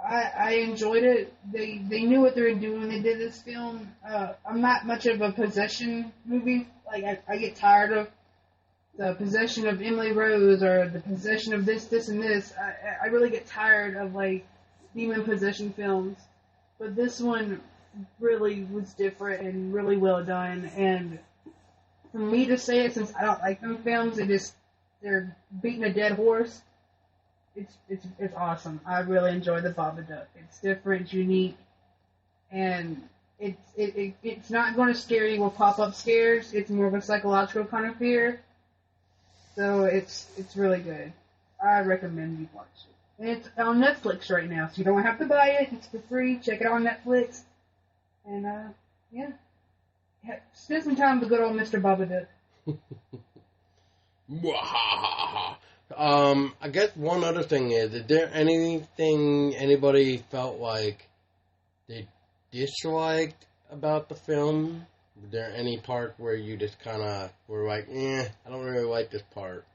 I enjoyed it. They knew what they were doing when they did this film. I'm not much of a possession movie. Like, I get tired of the possession of Emily Rose or the possession of this, and this. I really get tired of, like, demon possession films. But this one really was different and really well done. And for me to say it, since I don't like them films, they're beating a dead horse. It's awesome. I really enjoy the Babadook. It's different, it's unique, and it's not going to scare you with pop-up scares. It's more of a psychological kind of fear. So it's really good. I recommend you watch it. And it's on Netflix right now, so you don't have to buy it. It's for free. Check it out on Netflix. And yeah, spend some time with good old Mr. Babadook. I guess one other thing is there anything anybody felt like they disliked about the film? Was there any part where you just kind of were like, I don't really like this part?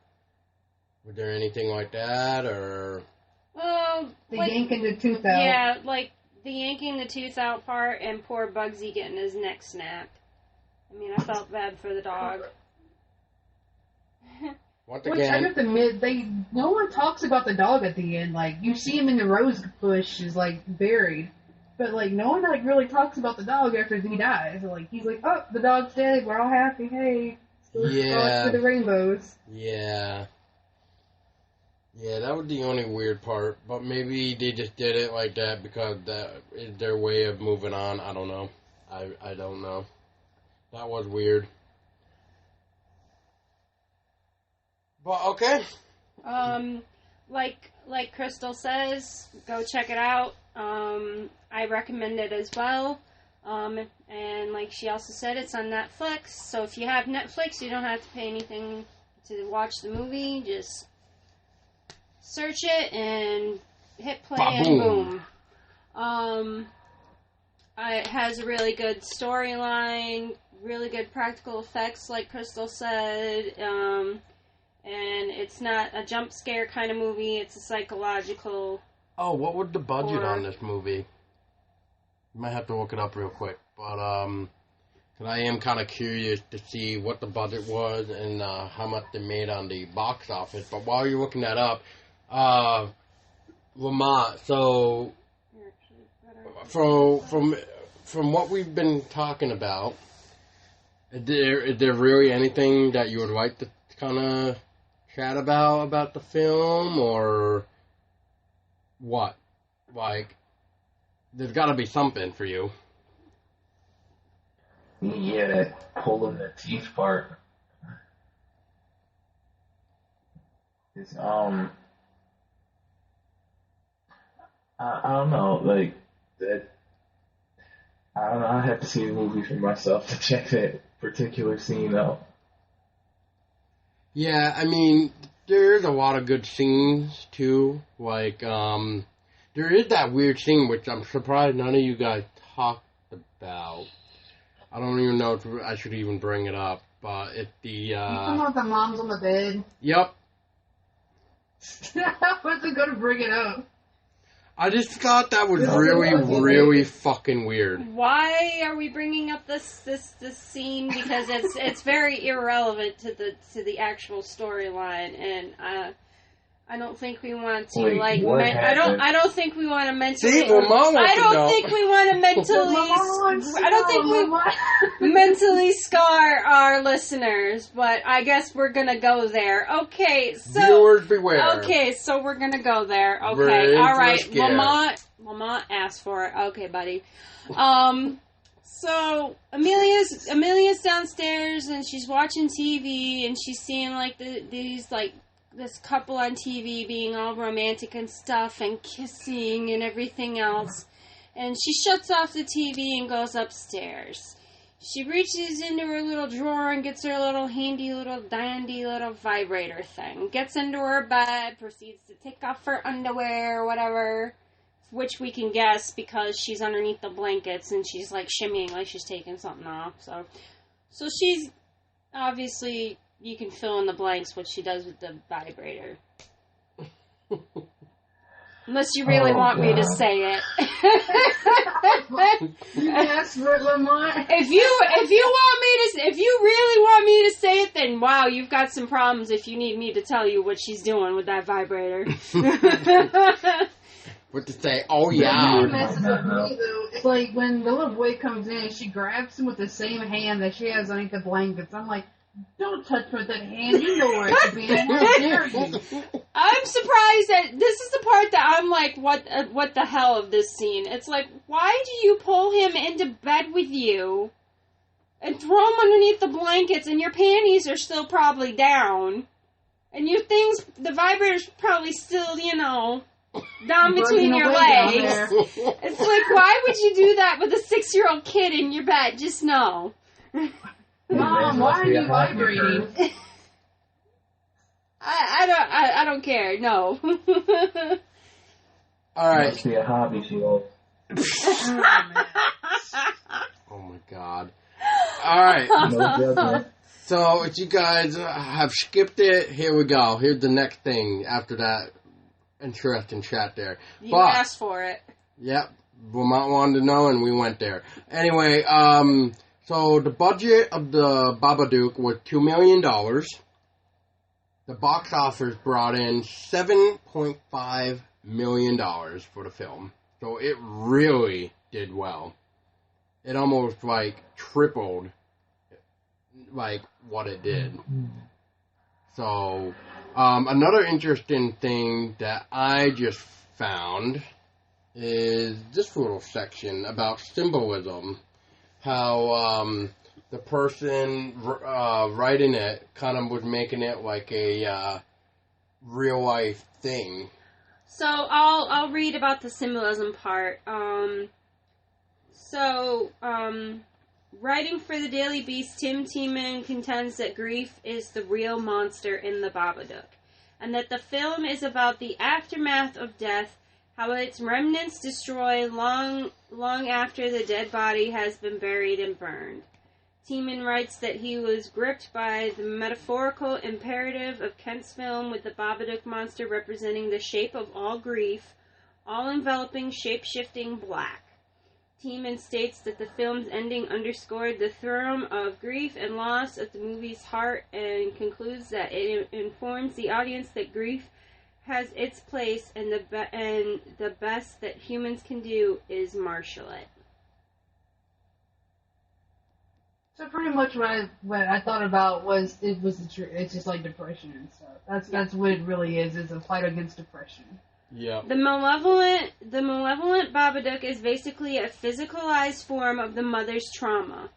Was there anything like that, or? Well, the yanking the tooth out. Yeah, like the yanking the tooth out part and poor Bugsy getting his neck snapped. I mean, I felt bad for the dog. Once Which I have to admit, no one talks about the dog at the end. Like, you see him in the rose bush is like buried, but like no one like really talks about the dog after he dies. Like, he's like, oh, the dog's dead. We're all happy. Hey, yeah, for the rainbows. Yeah, that was the only weird part. But maybe they just did it like that because that is their way of moving on. I don't know. I don't know. That was weird. But okay. Like Crystal says, go check it out. I recommend it as well. And like she also said, it's on Netflix. So if you have Netflix, you don't have to pay anything to watch the movie. Just search it and hit play and boom. It has a really good storyline, really good practical effects, like Crystal said. And it's not a jump scare kind of movie. It's a psychological. Oh, what was the budget horror. on this movie? You might have to look it up real quick. But, cause I am kind of curious to see what the budget was and how much they made on the box office. But while you're looking that up, Lamont, so from what we've been talking about, is there really anything that you would like to kind of chat about the film, or what? Like, there's got to be something for you. Yeah, that pulling the teeth part. It's I don't know, like that. I don't know. I have to see the movie for myself to check that particular scene out. Yeah, I mean, there's a lot of good scenes, too. Like, there is that weird scene, which I'm surprised none of you guys talked about. I don't even know if I should even bring it up, but it's the, You talking about the moms on the bed? Yep. I wasn't gonna bring it up. I just thought that was really fucking weird. Why are we bringing up this scene? Because it's very irrelevant to the actual storyline, and I don't think we want to I don't think we want to mentally. See, well, Mom wants I don't to know. think we want to mentally. I don't think we mentally scar our listeners, but I guess we're gonna go there. Okay, so Viewers beware. okay, so we're gonna go there. Okay, Brains all right. were scared. Lamont asked for it. Okay, buddy. So Amelia's downstairs and she's watching TV and she's seeing like this couple on TV being all romantic and stuff and kissing and everything else. And she shuts off the TV and goes upstairs. She reaches into her little drawer and gets her little handy little dandy little vibrator thing. Gets into her bed, proceeds to take off her underwear or whatever, which we can guess because she's underneath the blankets and she's like shimmying like she's taking something off. So she's obviously, you can fill in the blanks what she does with the vibrator. Unless you really want me to say it. Yes, Lamont. If you really want me to say it, then wow, you've got some problems if you need me to tell you what she's doing with that vibrator. What to say? Oh yeah. What messes with me though, it's like when the little boy comes in, she grabs him with the same hand that she has underneath the blankets. I'm like, don't touch her with that hand. You know where it's been. How dare you? I'm surprised that this is the part that I'm like, what the hell of this scene? It's like, why do you pull him into bed with you and throw him underneath the blankets and your panties are still probably down and your things, the vibrator's probably still, down between your legs. It's like, why would you do that with a 6-year-old kid in your bed? Just no. Mom, why are you vibrating? I don't care. No. All right. Must be a hobby she loves. Oh my god. All right. No judgment. So if you guys have skipped it, here we go. Here's the next thing after that interesting chat there. You asked for it. Yep. Vermont wanted to know, and we went there. Anyway, so the budget of the Babadook was $2 million. The box office brought in $7.5 million for the film. So it really did well. It almost, tripled, what it did. So, another interesting thing that I just found is this little section about symbolism. How the person writing it kind of was making it like a real life thing. So I'll read about the symbolism part. Writing for the Daily Beast, Tim Tiemann contends that grief is the real monster in the Babadook, and that the film is about the aftermath of death, how its remnants destroy long after the dead body has been buried and burned. Tiemann writes that he was gripped by the metaphorical imperative of Kent's film, with the Babadook monster representing the shape of all grief, all-enveloping, shape-shifting black. Tiemann states that the film's ending underscored the thrum of grief and loss at the movie's heart, and concludes that it informs the audience that grief has its place, and the best that humans can do is marshal it. So pretty much what I thought about was it's just like depression and stuff. That's what it really is a fight against depression. Yeah. The malevolent Babadook is basically a physicalized form of the mother's trauma.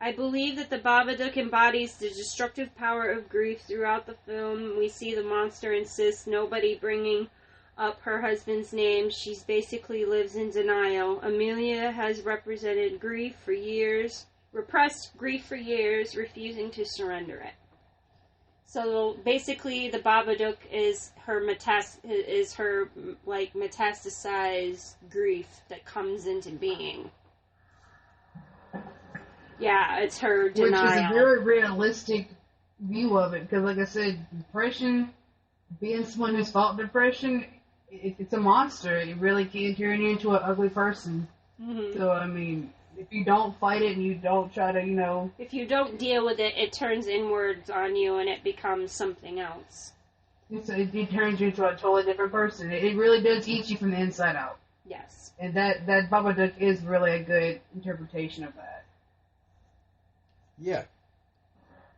I believe that the Babadook embodies the destructive power of grief throughout the film. We see the monster insist nobody bringing up her husband's name. She basically lives in denial. Amelia has represented repressed grief for years, refusing to surrender it. So basically, the Babadook is her metastasized grief that comes into being. Yeah, it's her denial. Which is a very realistic view of it, because like I said, depression being someone who's fought depression, it's a monster. It really can turn you into an ugly person. Mm-hmm. So, I mean, if you don't fight it and you don't try to, If you don't deal with it, it turns inwards on you and it becomes something else. it turns you into a totally different person. It really does eat you from the inside out. Yes. And that Babadook is really a good interpretation of that. Yeah.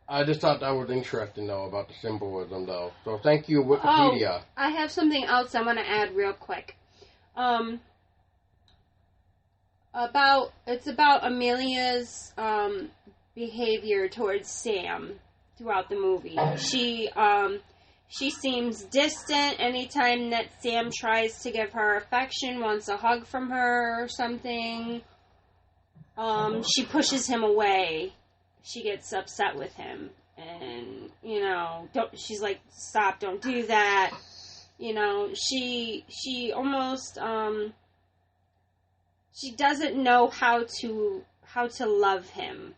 I just thought that was interesting, though, about the symbolism, though. So thank you, Wikipedia. Oh, I have something else I want to add real quick. It's about Amelia's behavior towards Sam throughout the movie. She seems distant anytime that Sam tries to give her affection, wants a hug from her or something. She pushes him away. She gets upset with him. And, she's like, stop, don't do that. She almost, she doesn't know how to love him.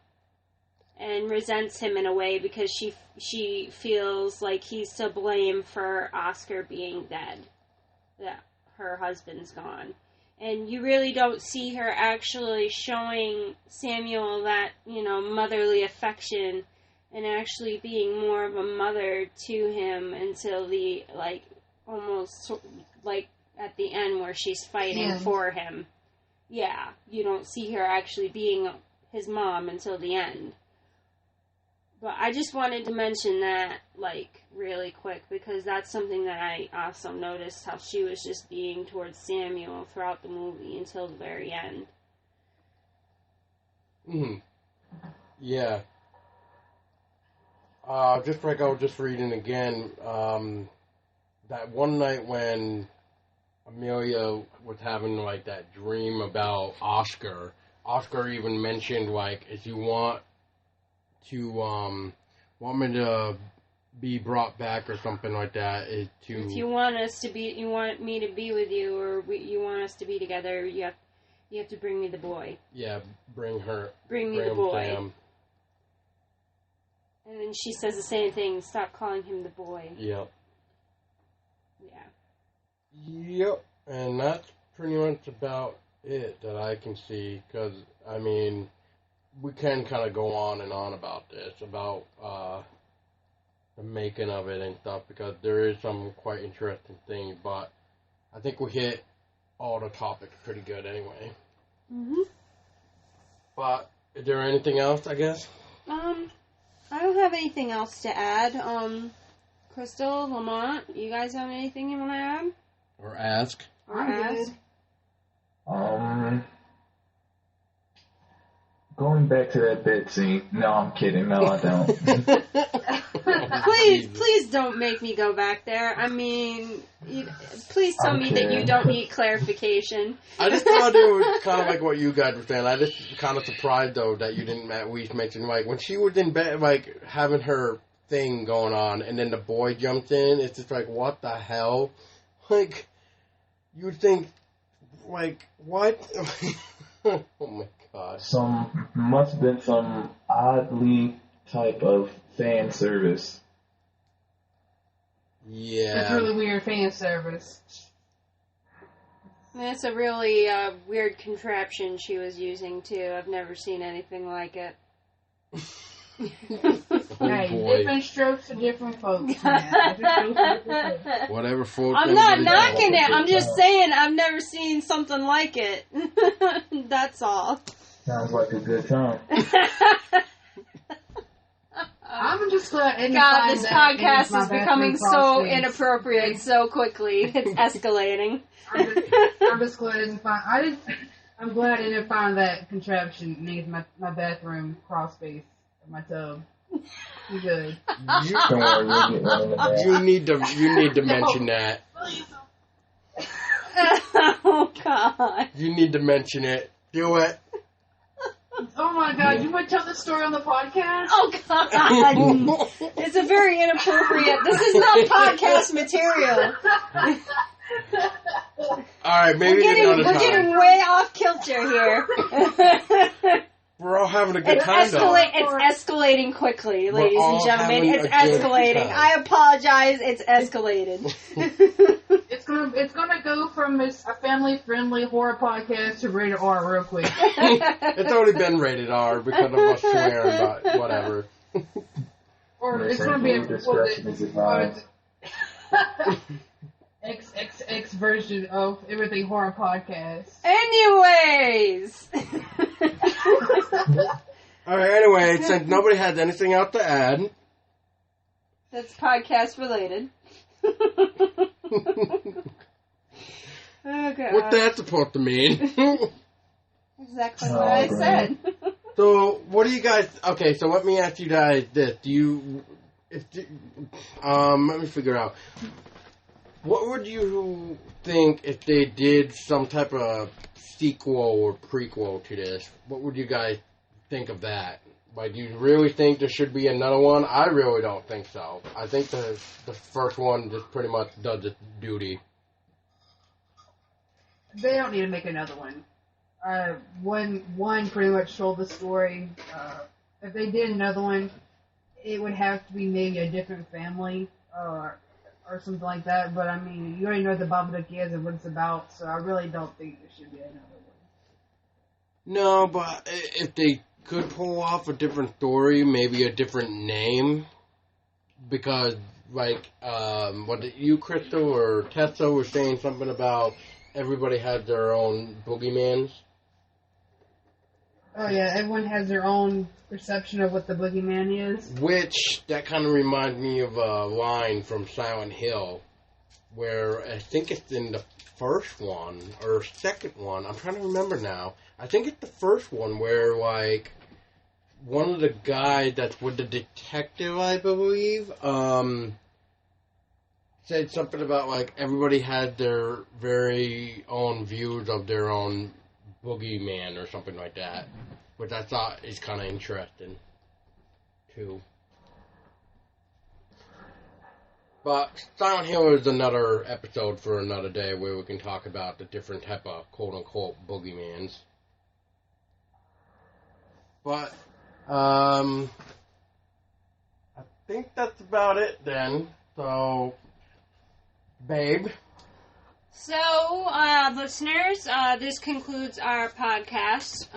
And resents him in a way because she feels like he's to blame for Oscar being dead. That her husband's gone. And you really don't see her actually showing Samuel that, motherly affection and actually being more of a mother to him until the, almost, at the end where she's fighting for him. Yeah, you don't see her actually being his mom until the end. But I just wanted to mention that, really quick, because that's something that I also noticed, how she was just being towards Samuel throughout the movie until the very end. Yeah. I was just reading again, that one night when Amelia was having, that dream about Oscar even mentioned, if you want me to be brought back or something like that, is to... If you want me to be with you, or you want us to be together, you have to bring me the boy. Yeah, bring me the boy. Sam. And then she says the same thing, stop calling him the boy. Yep. Yeah. Yep, and that's pretty much about it that I can see, because, we can kind of go on and on about this, about the making of it and stuff, because there is some quite interesting things, but I think we hit all the topics pretty good anyway. Mm-hmm. But is there anything else, I guess? I don't have anything else to add. Crystal, Lamont, you guys have anything you want to add? Or ask? Going back to that bed scene. No, I'm kidding. No, I don't. Please don't make me go back there. Please tell me that you don't need clarification. I just thought it was kind of like what you guys were saying. I just kind of surprised, though, that you didn't at least mention, when she was in bed, having her thing going on, and then the boy jumped in. It's just what the hell? You would think, what? Oh, my God. Must have been some oddly type of fan service. Yeah. It's really weird fan service. That's a really weird contraption she was using, too. I've never seen anything like it. Hey, boy. Different strokes for different folks, man. Whatever folks. I'm not knocking it. I'm just saying I've never seen something like it. That's all. Sounds like a good time. I'm just glad. God, this podcast is becoming so inappropriate so quickly. It's escalating. I'm just glad I didn't find. I'm glad I didn't find that contraption near my bathroom crawl space of my tub. You good? Don't worry, we'll get one in the back. You need to mention that. Oh God! You need to mention it. Do it. Oh my God! You want to tell this story on the podcast? Oh God! It's a very inappropriate. This is not podcast material. All right, maybe we're getting way off kilter here. We're all having a good time, though. It's escalating quickly, ladies and gentlemen. It's escalating. I apologize. It's escalated. It's gonna go from a family-friendly horror podcast to rated R real quick. It's already been rated R because of us swearing, but whatever. Or it's gonna be XXX version of everything horror podcast. Anyways. Alright, anyway, since nobody has anything else to add. That's podcast related. Okay. What's that supposed to mean? Exactly what I said. So, what do you guys... Okay, so let me ask you guys this. Let me figure out. What would you think if they did some type of sequel or prequel to this? What would you guys think of that? Like, do you really think there should be another one? I really don't think so. I think the first one just pretty much does its duty. They don't need to make another one. One pretty much told the story. If they did another one, it would have to be maybe a different family or something like that. But I mean, you already know what the Babadook is and what it's about, so I really don't think there should be another one. No, but if they could pull off a different story, maybe a different name, because like you, Crystal or Tessa, were saying something about everybody has their own boogeymans. Oh yeah, everyone has their own perception of what the boogeyman is. Which, that kind of reminds me of a line from Silent Hill, where I think it's in the first one, or second one, I'm trying to remember now. I think it's the first one where, like, one of the guys that's with the detective, I believe, said something about, like, everybody had their very own views of their own boogeyman or something like that, which I thought is kind of interesting, too. But Silent Hill is another episode for another day where we can talk about the different type of quote-unquote boogeymans. But, I think that's about it then. So, babe. So, listeners, this concludes our podcast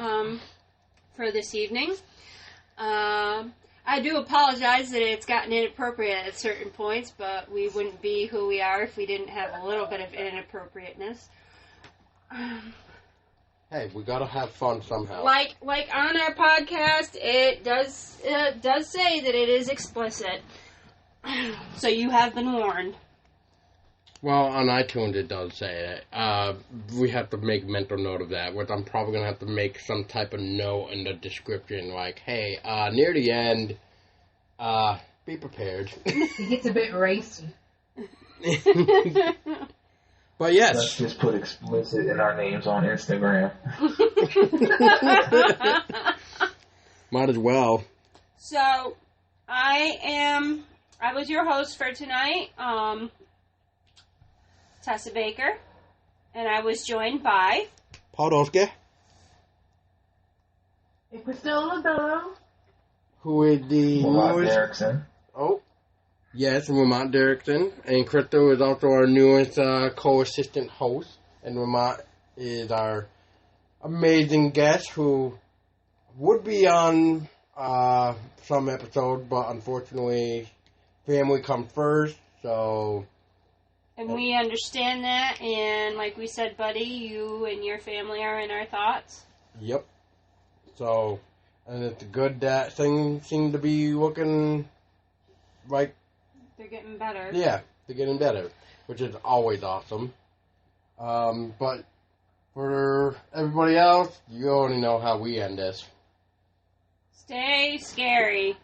for this evening. I do apologize that it's gotten inappropriate at certain points, but we wouldn't be who we are if we didn't have a little bit of inappropriateness. Hey, we gotta have fun somehow. Like on our podcast, it does say that it is explicit, so you have been warned. Well, on iTunes it does say it. We have to make mental note of that, which I'm probably going to have to make some type of note in the description, like, hey, near the end, be prepared. It gets a bit racy. But yes. Let's just put explicit in our names on Instagram. Might as well. So, I was your host for tonight, Tessa Baker, and I was joined by Paul Doske, Priscilla Bello, who is the Lamont Derrickson. Oh, yes, Lamont Derrickson, and Crystal is also our newest co-assistant host, and Lamont is our amazing guest who would be on some episode, but unfortunately, family comes first, so. And we understand that, and like we said, buddy, you and your family are in our thoughts. Yep. So, and it's good that things seem to be looking like... They're getting better. Yeah, they're getting better, which is always awesome. But for everybody else, you already know how we end this. Stay scary.